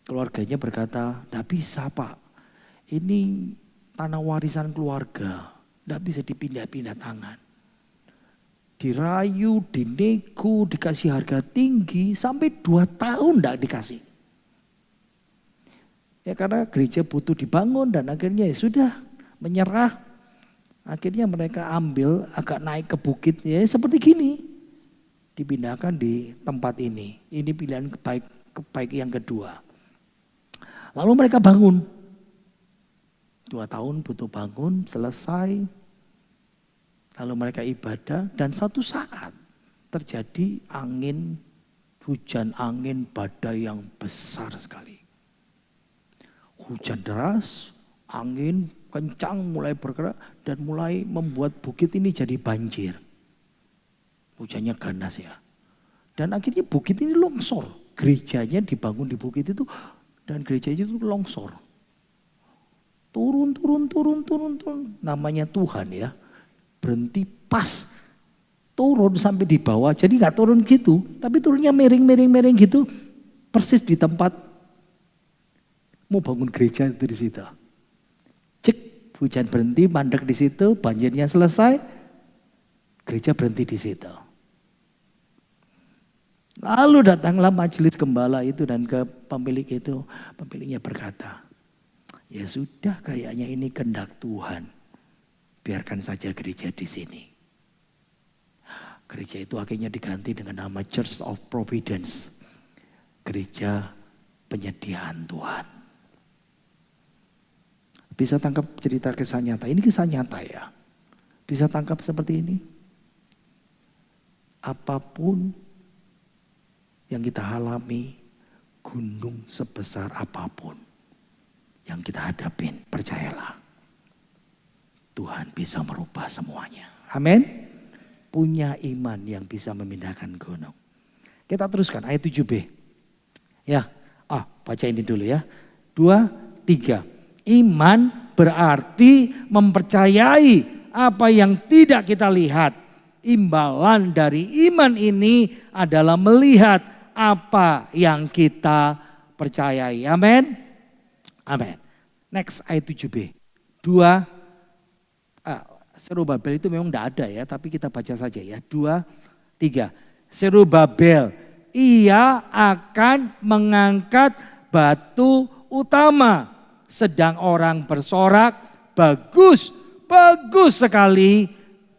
Keluarganya berkata, tidak bisa Pak. Ini tanah warisan keluarga, tidak bisa dipindah-pindah tangan. Dirayu, dinego, dikasih harga tinggi, sampai 2 tahun tidak dikasih. Ya karena gereja butuh dibangun dan akhirnya ya sudah menyerah. Akhirnya mereka ambil agak naik ke bukit ya seperti gini. Dipindahkan di tempat ini. Ini pilihan kebaik yang kedua. Lalu mereka bangun. 2 tahun butuh bangun, selesai. Lalu mereka ibadah dan satu saat terjadi angin, hujan angin badai yang besar sekali. Hujan deras, angin kencang mulai bergerak dan mulai membuat bukit ini jadi banjir. Hujannya ganas ya. Dan akhirnya bukit ini longsor. Gerejanya dibangun di bukit itu dan gereja itu longsor. Turun. Namanya Tuhan ya. Berhenti pas. Turun sampai di bawah. Jadi gak turun gitu. Tapi turunnya miring gitu. Persis di tempat mau bangun gereja itu di situ. Cek, hujan berhenti, mandek di situ, banjirnya selesai, gereja berhenti di situ. Lalu datanglah majelis gembala itu dan ke pemilik itu, pemiliknya berkata, ya sudah kayaknya ini kehendak Tuhan, biarkan saja gereja di sini. Gereja itu akhirnya diganti dengan nama Church of Providence, gereja penyediaan Tuhan. Bisa tangkap cerita kisah nyata. Ini kisah nyata ya. Bisa tangkap seperti ini. Apapun yang kita alami, gunung sebesar apapun yang kita hadapin, percayalah. Tuhan bisa merubah semuanya. Amin. Punya iman yang bisa memindahkan gunung. Kita teruskan ayat 7b. Ya, baca ini dulu ya. 2, 3. Iman berarti mempercayai apa yang tidak kita lihat. Imbalan dari iman ini adalah melihat apa yang kita percayai. Amin. Amin. Next ayat 7b. 2. Serubabel itu memang tidak ada ya. Tapi kita baca saja ya. 2, 3. Serubabel. Ia akan mengangkat batu utama. Sedang orang bersorak, bagus sekali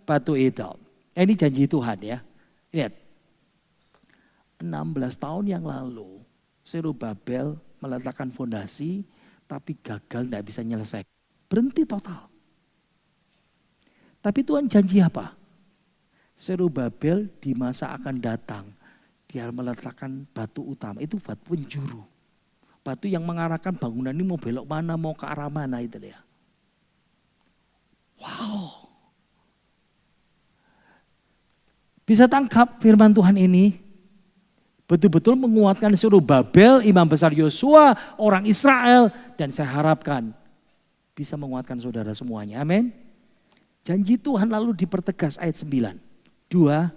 batu itu. Ini janji Tuhan ya. Lihat, 16 tahun yang lalu Serubabel meletakkan fondasi tapi gagal, tidak bisa nyelesaikan. Berhenti total. Tapi Tuhan janji apa? Serubabel di masa akan datang, dia meletakkan batu utama, itu batu penjuru. Batu yang mengarahkan bangunan ini mau belok mana, mau ke arah mana itu ya. Wow. Bisa tangkap firman Tuhan ini. Betul-betul menguatkan Serubabel, imam besar Yosua, orang Israel. Dan saya harapkan bisa menguatkan saudara semuanya. Amin. Janji Tuhan lalu dipertegas ayat 9. 2,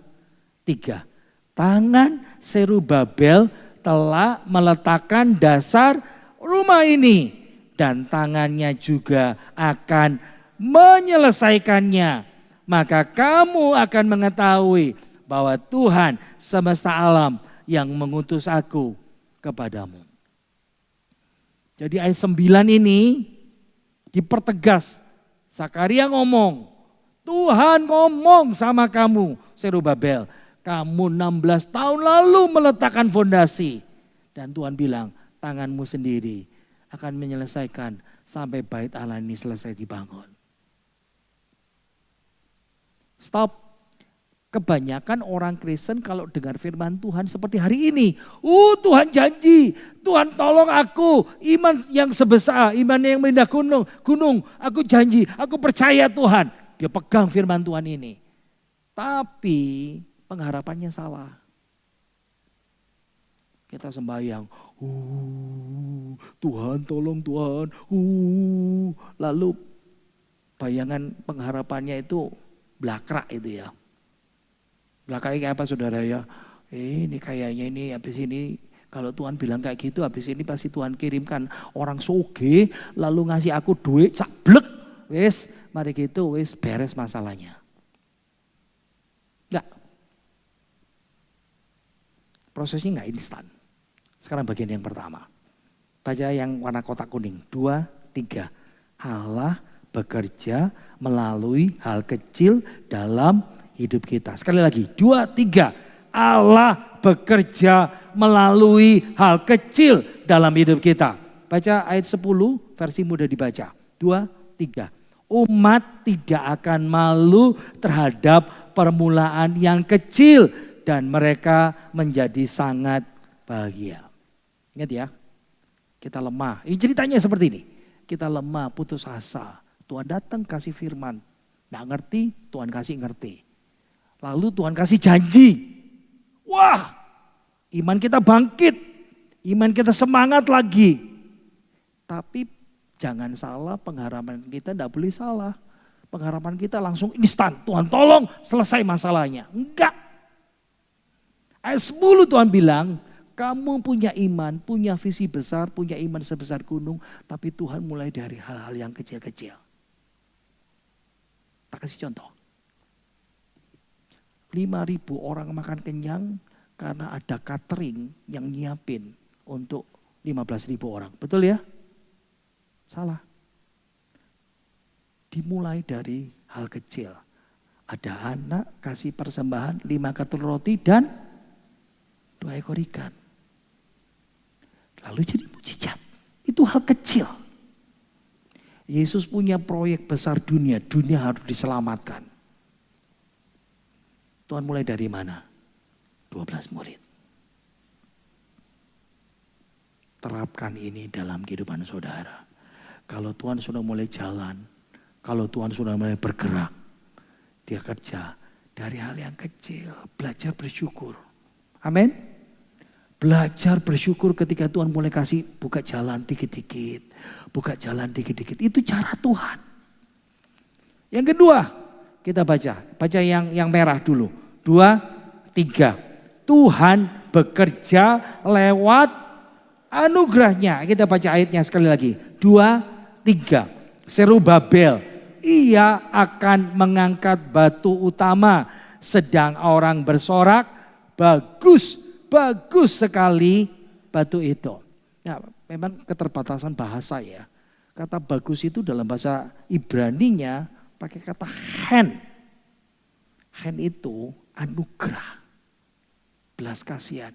3. Tangan Serubabel telah meletakkan dasar rumah ini dan tangannya juga akan menyelesaikannya. Maka kamu akan mengetahui bahwa Tuhan semesta alam yang mengutus aku kepadamu. Jadi ayat 9 ini dipertegas. Zakaria ngomong, Tuhan ngomong sama kamu Serubabel. Kamu 16 tahun lalu meletakkan fondasi. Dan Tuhan bilang, tanganmu sendiri akan menyelesaikan sampai bait Allah ini selesai dibangun. Stop. Kebanyakan orang Kristen kalau dengar firman Tuhan seperti hari ini. Tuhan janji, Tuhan tolong aku. Iman yang sebesar, iman yang mendah gunung. Aku janji, aku percaya Tuhan. Dia pegang firman Tuhan ini. Tapi pengharapannya salah. Kita sembahyang, Tuhan tolong Tuhan, lalu bayangan pengharapannya itu blakrak itu ya. Blakraknya kayak apa saudara ya? Ini kayaknya ini habis ini kalau Tuhan bilang kayak gitu habis ini pasti Tuhan kirimkan orang soge lalu ngasih aku duit sablek. Wis, mari gitu wis beres masalahnya. Enggak. Prosesnya enggak instan. Sekarang bagian yang pertama. Baca yang warna kotak kuning. 2, 3. Allah bekerja melalui hal kecil dalam hidup kita. Sekali lagi. 2, 3. Allah bekerja melalui hal kecil dalam hidup kita. Baca ayat 10, versi mudah dibaca. 2, 3. Umat tidak akan malu terhadap permulaan yang kecil dan mereka menjadi sangat bahagia. Ingat ya, kita lemah. Ini ceritanya seperti ini. Kita lemah, putus asa. Tuhan datang kasih firman. Nggak ngerti, Tuhan kasih ngerti. Lalu Tuhan kasih janji. Wah, iman kita bangkit. Iman kita semangat lagi. Tapi jangan salah, pengharapan kita tidak boleh salah. Pengharapan kita langsung instan. Tuhan tolong selesai masalahnya. Enggak. Ayat 10 Tuhan bilang, kamu punya iman, punya visi besar, punya iman sebesar gunung. Tapi Tuhan mulai dari hal-hal yang kecil-kecil. Tak kasih contoh. 5.000 orang makan kenyang karena ada catering yang nyiapin untuk 15.000 orang. Betul ya? Salah. Dimulai dari hal kecil. Ada anak kasih persembahan 5 katul roti dan 2 ekor ikan. Lalu jadi mujizat. Itu hal kecil. Yesus punya proyek besar dunia. Dunia harus diselamatkan. Tuhan mulai dari mana? 12 murid. Terapkan ini dalam kehidupan saudara. Kalau Tuhan sudah mulai jalan, kalau Tuhan sudah mulai bergerak, dia kerja dari hal yang kecil. Belajar bersyukur. Amin. Belajar bersyukur ketika Tuhan mulai kasih buka jalan dikit-dikit. Buka jalan dikit-dikit. Itu cara Tuhan. Yang kedua, kita baca yang merah dulu. 2, 3. Tuhan bekerja lewat anugerahnya. Kita baca ayatnya sekali lagi. 2, 3. Serubabel, ia akan mengangkat batu utama. Sedang orang bersorak, bagus sekali batu itu. Ya, memang keterbatasan bahasa ya. Kata bagus itu dalam bahasa Ibraninya pakai kata hen. Hen itu anugerah, belas kasihan.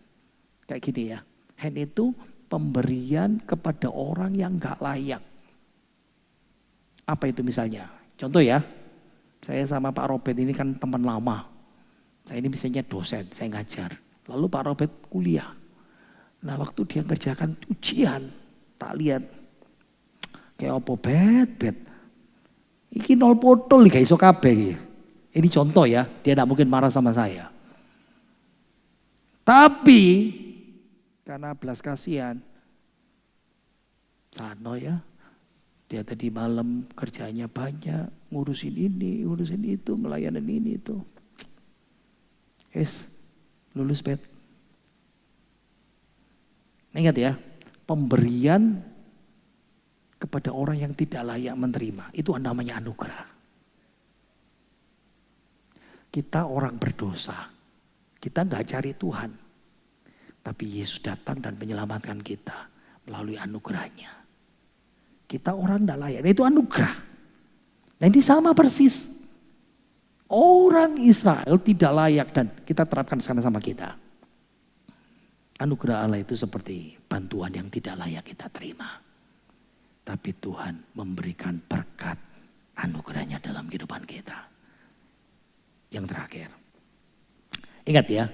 Kayak gini ya, hen itu pemberian kepada orang yang gak layak. Apa itu misalnya? Contoh ya, saya sama Pak Robert ini kan teman lama. Saya ini misalnya dosen, saya ngajar. Lalu Pak Robert kuliah. Nah waktu dia ngerjakan ujian, tak lihat. Kayak apa bet. Iki 0 potol gak iso kabeh. Ini contoh ya, dia tidak mungkin marah sama saya. Tapi karena belas kasihan, Sano ya, dia tadi malam kerjanya banyak, ngurusin ini, ngurusin itu, melayanan ini itu. Lulus bet. Ingat ya, pemberian kepada orang yang tidak layak menerima, itu namanya anugerah. Kita orang berdosa, kita nggak cari Tuhan. Tapi Yesus datang dan menyelamatkan kita melalui anugerahnya. Kita orang tidak layak, itu anugerah. Nah ini sama persis. Orang Israel tidak layak dan kita terapkan sekarang sama kita. Anugerah Allah itu seperti bantuan yang tidak layak kita terima. Tapi Tuhan memberikan berkat anugerahnya dalam kehidupan kita. Yang terakhir, ingat ya,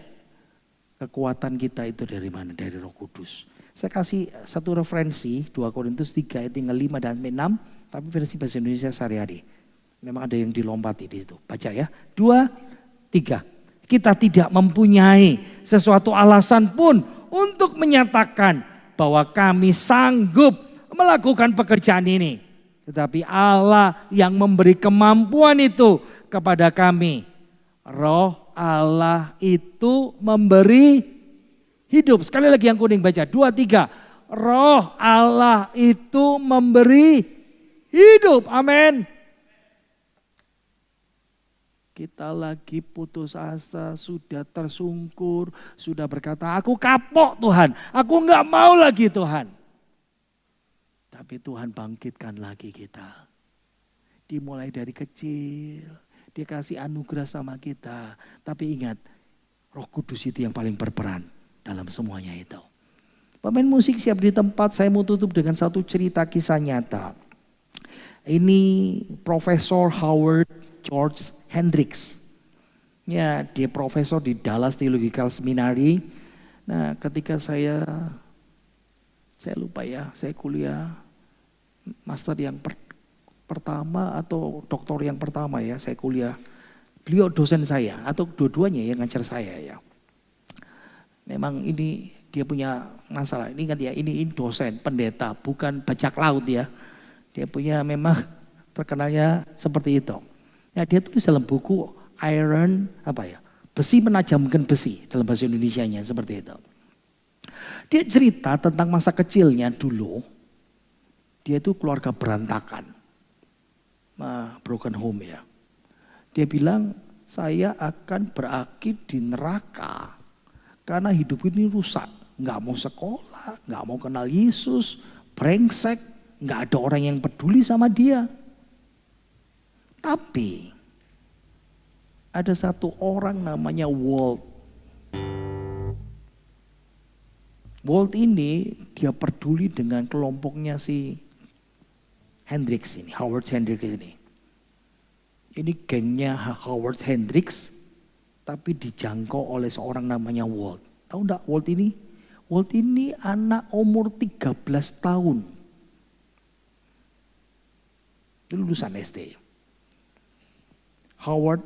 kekuatan kita itu dari mana? Dari Roh Kudus. Saya kasih satu referensi, 2 Korintus 3 ayat 5 dan 6, tapi versi bahasa Indonesia sehari-hari. Memang ada yang dilompati di situ. Baca ya, 2, 3. Kita tidak mempunyai sesuatu alasan pun untuk menyatakan bahwa kami sanggup melakukan pekerjaan ini. Tetapi Allah yang memberi kemampuan itu kepada kami. Roh Allah itu memberi hidup. Sekali lagi yang kuning baca. 2, 3. Roh Allah itu memberi hidup. Amin. Kita lagi putus asa, sudah tersungkur, sudah berkata, aku kapok Tuhan, aku enggak mau lagi Tuhan. Tapi Tuhan bangkitkan lagi kita. Dimulai dari kecil, dia kasih anugerah sama kita. Tapi ingat, Roh Kudus itu yang paling berperan dalam semuanya itu. Pemain musik siap di tempat, saya mau tutup dengan satu cerita kisah nyata. Ini Profesor Howard George Hendricks. Ya, dia profesor di Dallas Theological Seminary. Nah, ketika saya lupa ya, saya kuliah master yang pertama atau doktor yang pertama ya, saya kuliah. Beliau dosen saya atau dua-duanya yang ngajar saya ya. Memang ini dia punya masalah. Ini kan ya, ini dosen, pendeta, bukan bajak laut ya. Dia punya memang terkenalnya seperti itu. Ya, dia tulis dalam buku Iron besi menajamkan besi dalam bahasa Indonesianya seperti itu. Dia cerita tentang masa kecilnya dulu. Dia itu keluarga berantakan, broken home ya. Dia bilang saya akan berakhir di neraka karena hidup ini rusak. Nggak mau sekolah, nggak mau kenal Yesus, brengsek, nggak ada orang yang peduli sama dia. Tapi ada satu orang namanya Walt. Walt ini dia peduli dengan kelompoknya si Hendricks ini, Howard Hendricks ini. Ini gengnya Howard Hendricks tapi dijangkau oleh seorang namanya Walt. Tahu enggak Walt ini? Walt ini anak umur 13 tahun. Itu lulusan SD. Howard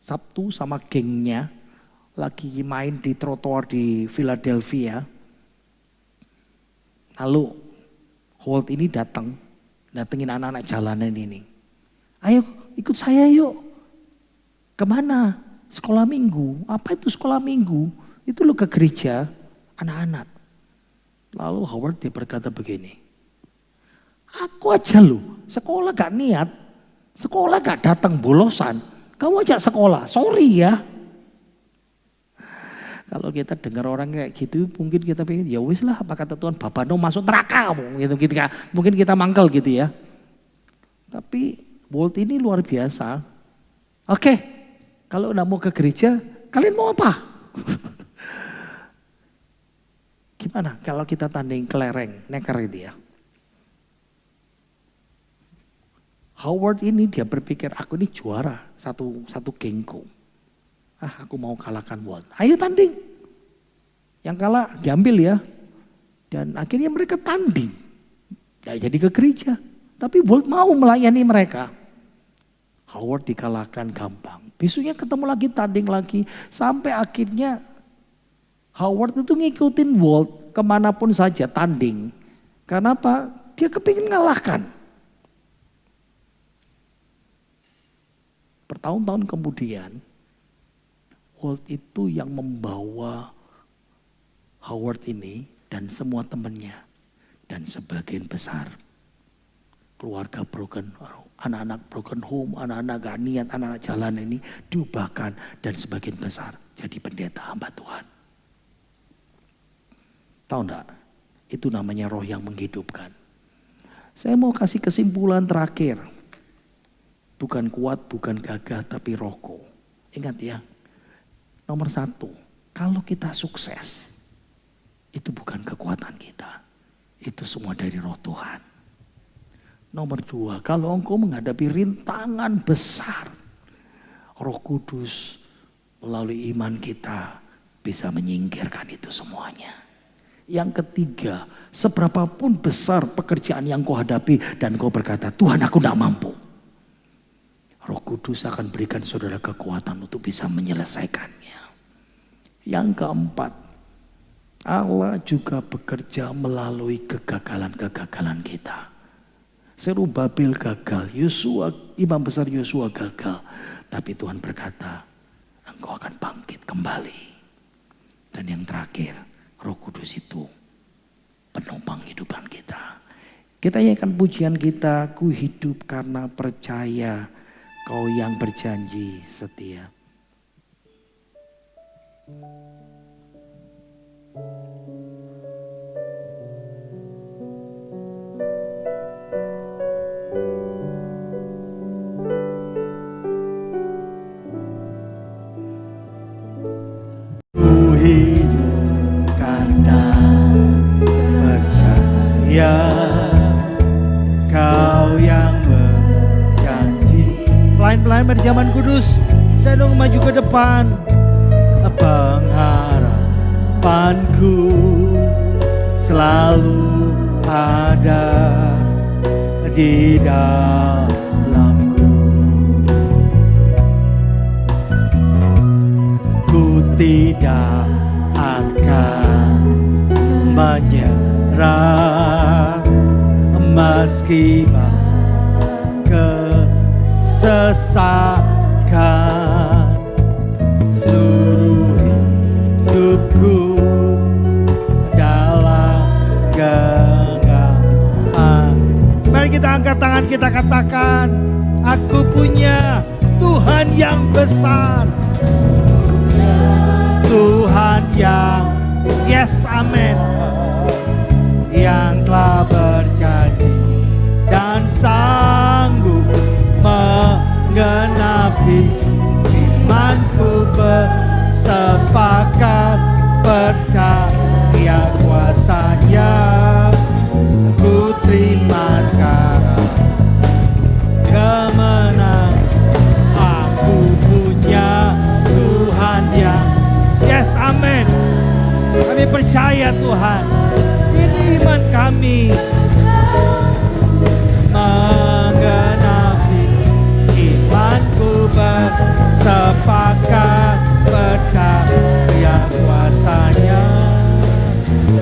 Sabtu sama gengnya lagi main di trotoar di Philadelphia. Lalu Walt ini datengin anak-anak jalanan ini. Ayo ikut saya yuk. Kemana? Sekolah minggu. Apa itu sekolah minggu? Itu lo ke gereja anak-anak. Lalu Howard dia berkata begini. Aku aja lo sekolah gak niat. Sekolah gak datang bolosan. Kamu ajak sekolah, sorry ya. Kalau kita dengar orang kayak gitu, mungkin kita pikir ya wis lah, apa kata Tuhan, Bapak No masuk neraka, mungkin kita mangkel gitu ya. Tapi Walt ini luar biasa. Oke, kalau udah mau ke gereja, kalian mau apa? Gimana kalau kita tanding kelereng, neker itu ya. Howard ini dia berpikir aku ini juara satu gengku. Aku mau kalahkan Walt. Ayo tanding. Yang kalah diambil ya. Dan akhirnya mereka tanding. Gak jadi ke gereja. Tapi Walt mau melayani mereka. Howard dikalahkan gampang. Besoknya ketemu lagi, tanding lagi. Sampai akhirnya Howard itu ngikutin Walt kemanapun saja tanding. Karena apa? Dia kepingin ngalahkan. Bertahun-tahun kemudian, Walt itu yang membawa Howard ini dan semua temannya. Dan sebagian besar keluarga broken, anak-anak broken home, anak-anak gak niat, anak-anak jalan ini diubahkan. Dan sebagian besar jadi pendeta hamba Tuhan. Tahu enggak? Itu namanya roh yang menghidupkan. Saya mau kasih kesimpulan terakhir. Bukan kuat, bukan gagah, tapi rohku. Ingat ya, nomor 1, kalau kita sukses, itu bukan kekuatan kita. Itu semua dari roh Tuhan. Nomor 2, kalau engkau menghadapi rintangan besar, Roh Kudus melalui iman kita bisa menyingkirkan itu semuanya. Yang ketiga, seberapapun besar pekerjaan yang kau hadapi dan kau berkata, Tuhan aku tidak mampu. Roh Kudus akan berikan saudara kekuatan untuk bisa menyelesaikannya. Yang keempat, Allah juga bekerja melalui kegagalan-kegagalan kita. Zerubabel gagal, Imam besar Yosua gagal. Tapi Tuhan berkata, engkau akan bangkit kembali. Dan yang terakhir, Roh Kudus itu penopang kehidupan kita. Kita nyanyikan pujian kita, ku hidup karena percaya kau yang berjanji setia. Ku hidup karena percaya kau yang berjanji. Pelan-pelan berjaman kudus, saya dong maju ke depan. Pengharapanku selalu ada di dalamku. Ku tidak akan menyerah meski kesesakan. Seluruh hidupku dalam genggaman. Mari kita angkat tangan, kita katakan, aku punya Tuhan yang besar. Tuhan yang, yes amen, yang telah berjanji dan sanggup menggenapi imanku. Bersepakat percaya kuasanya, ku terima sekarang kemenangan. Aku punya Tuhan yang, yes amen, kami percaya Tuhan, ini iman kami. Menggenapi imanku, bersepakat percaya kuasanya,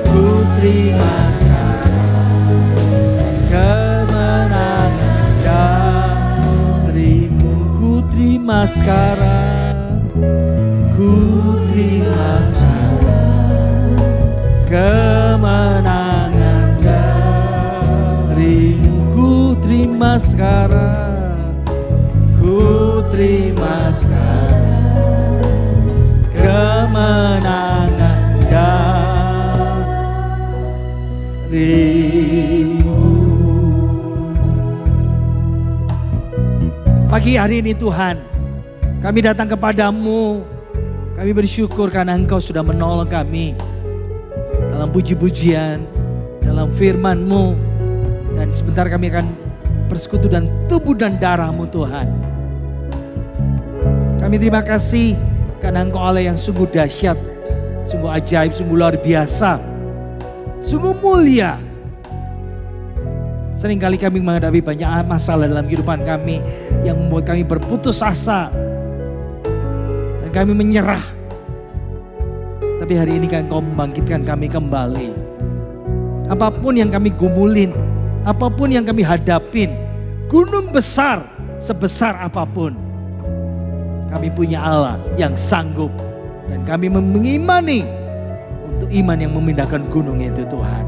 ku terima sekarang kemenangan darimu. Ku terima sekarang, ku terima sekarang kemenangan darimu. Ku terima sekarang, ku terima sekarang kemenangan darimu. Pagi hari ini Tuhan, kami datang kepadamu. Kami bersyukur karena Engkau sudah menolong kami dalam puji-pujian, dalam firman-Mu. Dan sebentar kami akan bersekutu dan tubuh dan darah-Mu Tuhan. Kami terima kasih karena Engkau Allah yang sungguh dahsyat, sungguh ajaib, sungguh luar biasa, sungguh mulia. Seringkali kami menghadapi banyak masalah dalam kehidupan kami yang membuat kami berputus asa dan kami menyerah. Tapi hari ini kan Engkau membangkitkan kami kembali. Apapun yang kami gumulin, apapun yang kami hadapin, gunung besar sebesar apapun, kami punya Allah yang sanggup. Dan kami mengimani untuk iman yang memindahkan gunung itu Tuhan.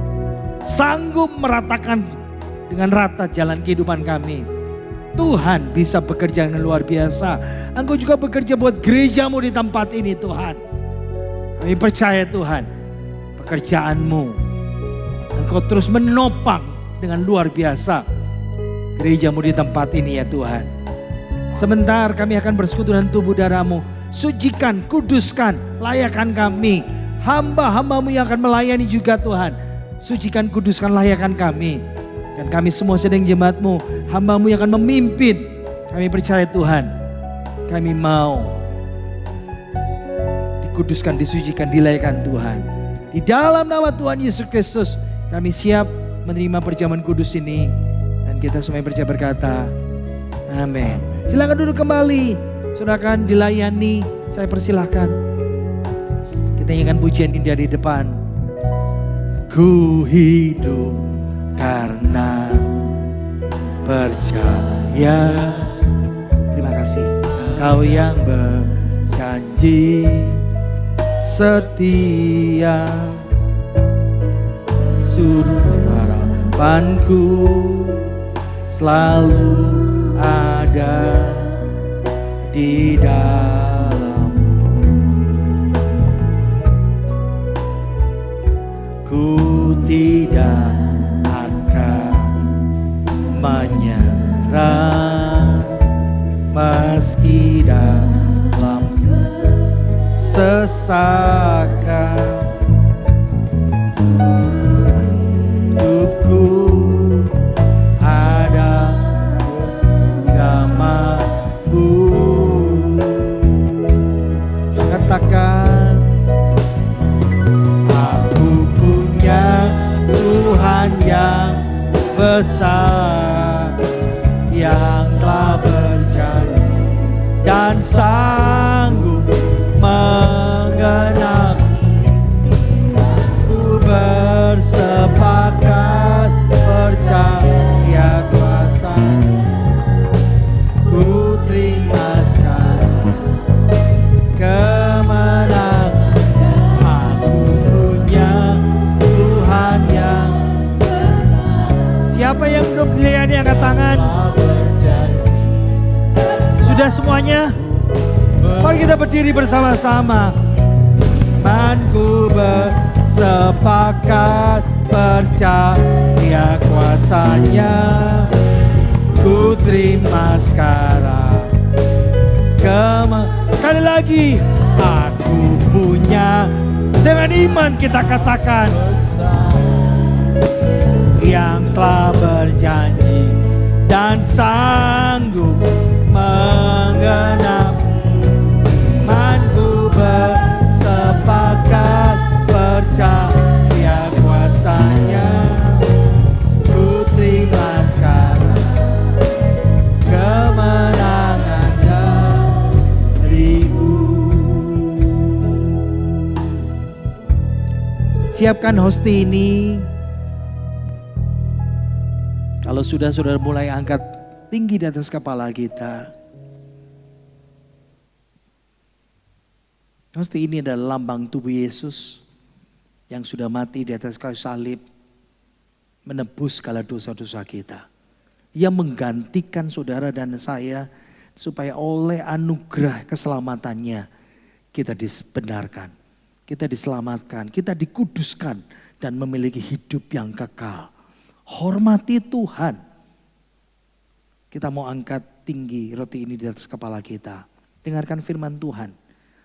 Sanggup meratakan dengan rata jalan kehidupan kami. Tuhan bisa bekerja dengan luar biasa. Engkau juga bekerja buat gereja-Mu di tempat ini Tuhan. Kami percaya Tuhan, pekerjaan-Mu Engkau terus menopang dengan luar biasa gereja-Mu di tempat ini ya Tuhan. Sebentar kami akan bersekutu dengan tubuh darah-Mu. Sucikan, kuduskan, layakkan kami. Hamba-hamba-Mu yang akan melayani juga Tuhan. Sucikan, kuduskan, layakkan kami. Dan kami semua sedang jemaat-Mu, hamba-Mu yang akan memimpin. Kami percaya Tuhan, kami mau dikuduskan, disucikan, dilayakkan Tuhan. Di dalam nama Tuhan Yesus Kristus, kami siap menerima perjamuan kudus ini. Dan kita semua yang percaya berkata, amin. Silakan duduk kembali. Saudara akan dilayani. Saya persilahkan. Kita nyanyikan pujian ini dari depan. Ku hidup karena percaya. Terima kasih. Kau yang berjanji setia, suruh harapanku selalu ada di dalam. Ku tidak akan menyerah meski dalam sesakan. Hidupku ada genggamanmu. Katakan, aku punya Tuhan yang besar, yang telah berjanji dan sanggup menggenapi. Ku bersepakat percaya kuasa-Nya, ku terima sekarang kemenangan. Aku punya Tuhan yang besar. Siapa yang belum dilayani angkat tangan? Sudah semuanya? Mari kita berdiri bersama-sama. Manku bersepakat percaya kuasa-Nya, ku terima sekarang. Sekali lagi, aku punya, dengan iman kita katakan, yang telah berjanji dan sanggup menggenapi. Manku bersepakat percaya kuasa-Nya, ku terima sekarang kemenangan darimu. Siapkan hosti ini. Kalau sudah saudara mulai angkat tinggi di atas kepala kita. Hosti ini adalah lambang tubuh Yesus yang sudah mati di atas kayu salib, menebus segala dosa-dosa kita. Ia menggantikan saudara dan saya supaya oleh anugerah keselamatannya kita dibenarkan, kita diselamatkan, kita dikuduskan dan memiliki hidup yang kekal. Hormati Tuhan. Kita mau angkat tinggi roti ini di atas kepala kita. Dengarkan firman Tuhan.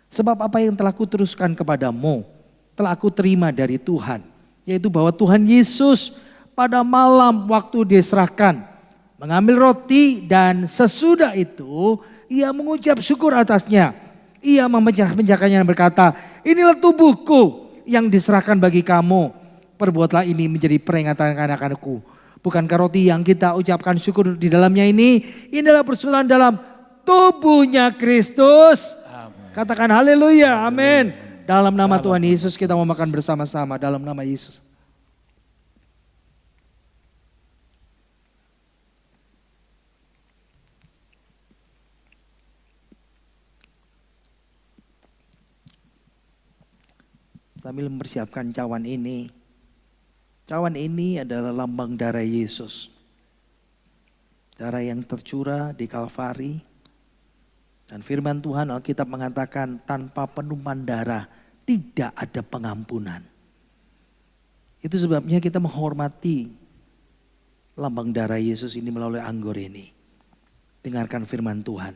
Sebab apa yang telah kuteruskan kepadamu, telah aku terima dari Tuhan. Yaitu bahwa Tuhan Yesus pada malam waktu diserahkan, mengambil roti dan sesudah itu ia mengucap syukur atasnya. Ia memecah-mecahkannya dan berkata, inilah tubuhku yang diserahkan bagi kamu. Perbuatlah ini menjadi peringatan anak-anakku. Bukankah roti yang kita ucapkan syukur di dalamnya ini adalah persekutuan dalam tubuhnya Kristus. Amin. Katakan haleluya, amin. Dalam nama Tuhan Yesus kita mau makan bersama-sama, dalam nama Yesus. Sambil mempersiapkan cawan ini. Cawan ini adalah lambang darah Yesus. Darah yang tercurah di Kalvari. Dan firman Tuhan Alkitab mengatakan tanpa penumpahan darah tidak ada pengampunan. Itu sebabnya kita menghormati lambang darah Yesus ini melalui anggur ini. Dengarkan firman Tuhan.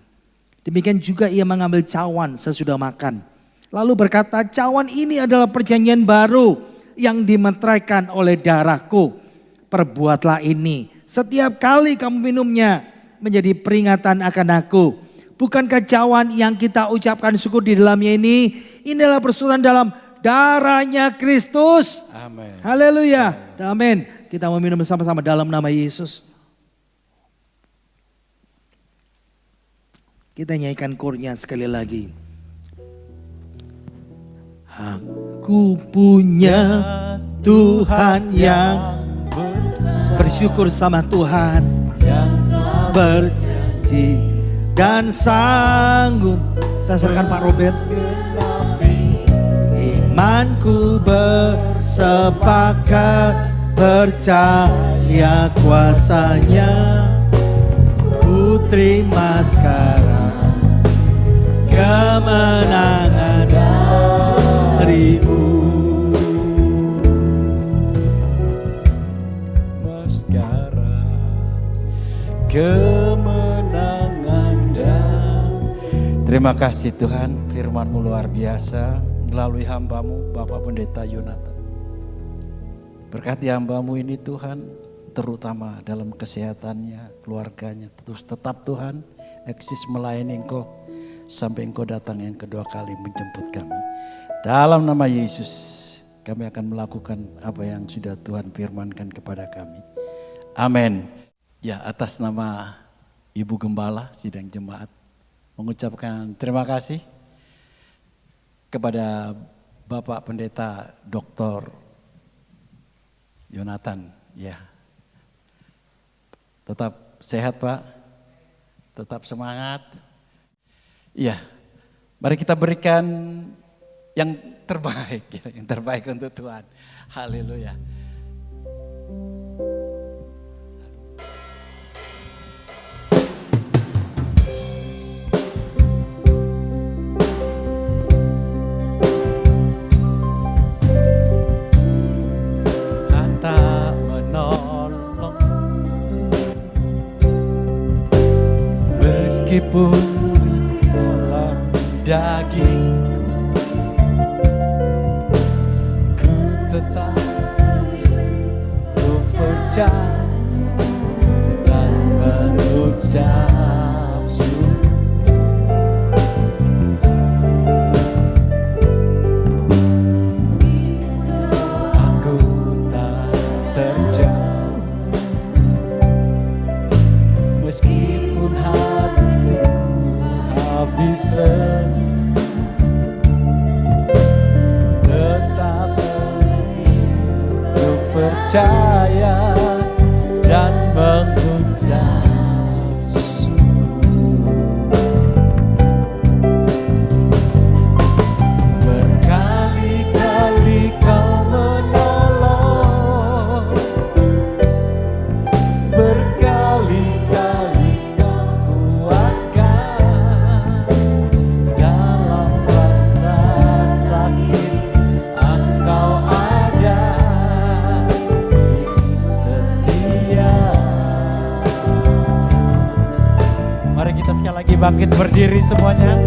Demikian juga ia mengambil cawan sesudah makan. Lalu berkata, cawan ini adalah perjanjian baru yang dimeteraikan oleh darahku. Perbuatlah ini setiap kali kamu minumnya menjadi peringatan akan aku. Bukankah cawan yang kita ucapkan syukur di dalamnya ini adalah persekutuan dalam darahnya Kristus. Amin. Haleluya. Amin. Kita mau minum bersama-sama dalam nama Yesus. Kita nyanyikan chordnya sekali lagi. Aku punya Tuhan yang bersyukur sama Tuhan yang telah berjanji dan sanggup. Saya serahkan Pak Robert. Imanku bersepakat, percaya kuasanya, ku terima sekarang kemenangan darimu. sekarang kemenangan dan terima kasih Tuhan, firman-Mu luar biasa melalui hamba-Mu Bapak Pendeta Yonatan. Berkati hamba-Mu ini Tuhan, terutama dalam kesehatannya, keluarganya, terus tetap Tuhan eksis melayani Engkau sampai Engkau datang yang kedua kali menjemput kami. Dalam nama Yesus kami akan melakukan apa yang sudah Tuhan firmankan kepada kami. Amin. Ya, atas nama Ibu Gembala Sidang Jemaat mengucapkan terima kasih kepada Bapak Pendeta Dr. Yonatan. Ya, tetap sehat Pak, tetap semangat. Iya, mari kita berikan yang terbaik, yang terbaik untuk Tuhan. Haleluya. Kata menolong meskipun dalam dagingku, ku tetap percaya dan mengucap syukur. Aku tak terjauh meskipun hatiku habis lelah. Tetap untuk percaya dan mengucap syukur. Berkali-kali Kau menolong, berkali-kali Kau kuatkan dalam rasa sakit. Engkau ada, Yesus setia. Mari kita sekali lagi bangkit berdiri semuanya.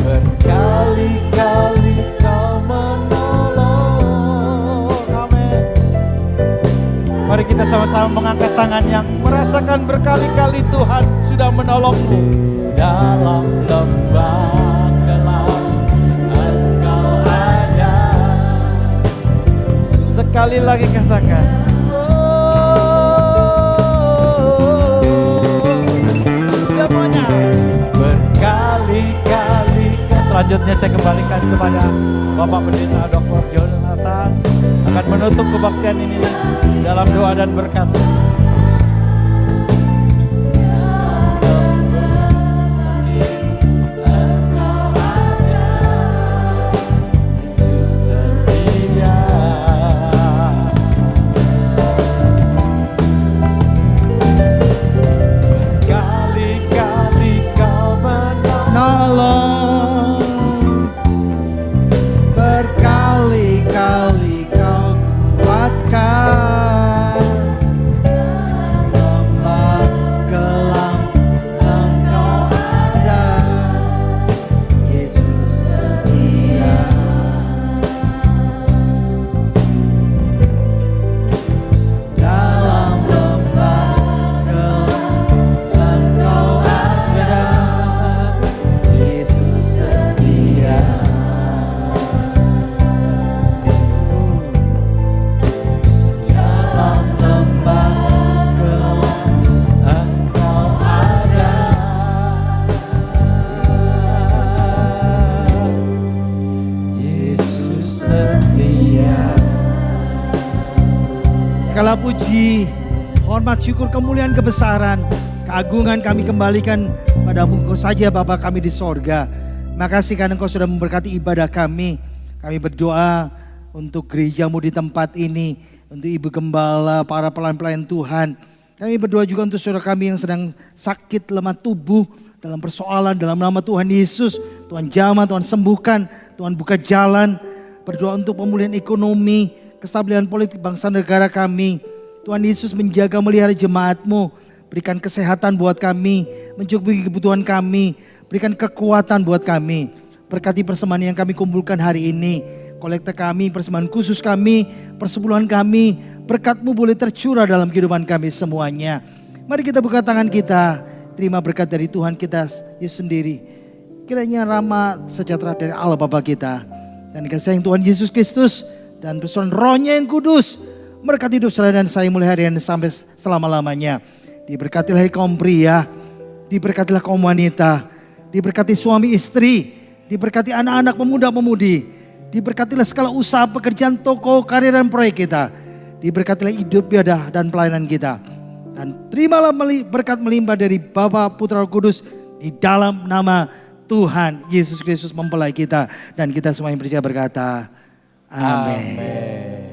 Berkali-kali Kau menolong. Amin. Mari kita sama-sama mengangkat tangan yang merasakan berkali-kali Tuhan sudah menolongmu. Dalam lembah gelap Engkau ada. Sekali lagi katakan. Semuanya berkali-kali. Selanjutnya saya kembalikan kepada Bapak Pendeta Dr. Yonatan akan menutup kebaktian ini dalam doa dan berkat. Berkali-kali Kau kuatkan Segala puji, hormat, syukur, kemuliaan, kebesaran, keagungan kami kembalikan padamu Engkau saja Bapa kami di sorga. Makasih karena Engkau sudah memberkati ibadah kami. Kami berdoa untuk gerejamu di tempat ini, untuk Ibu Gembala, para pelayan-pelayan Tuhan. Kami berdoa juga untuk saudara kami yang sedang sakit, lemah tubuh, dalam persoalan, dalam nama Tuhan Yesus. Tuhan jamah, Tuhan sembuhkan, Tuhan buka jalan. Berdoa untuk pemulihan ekonomi, kestabilan politik bangsa negara kami. Tuhan Yesus menjaga melihara jemaat-Mu. Berikan kesehatan buat kami, mencukupi kebutuhan kami, berikan kekuatan buat kami. Berkati persembahan yang kami kumpulkan hari ini, kolekte kami, persembahan khusus kami, persepuluhan kami, berkat-Mu boleh tercurah dalam kehidupan kami semuanya. Mari kita buka tangan kita, terima berkat dari Tuhan kita Yesus sendiri. Kiranya rahmat sejahtera dari Allah Bapa kita, dan kasih sayang Tuhan Yesus Kristus, dan persekutuan Roh-Nya yang kudus, berkati hidup saudara dan saya mulai hari ini sampai selama-lamanya. Diberkatilah kaum pria, diberkatilah kaum wanita, diberkati suami istri, diberkati anak-anak pemuda-pemudi, diberkatilah segala usaha, pekerjaan, toko, karir dan proyek kita. Diberkatilah hidup ibadah dan pelayanan kita. Dan terimalah berkat melimpah dari Bapa, Putra, Roh Kudus di dalam nama Tuhan Yesus Kristus mempelai kita. Dan kita semua yang percaya berkata, amin.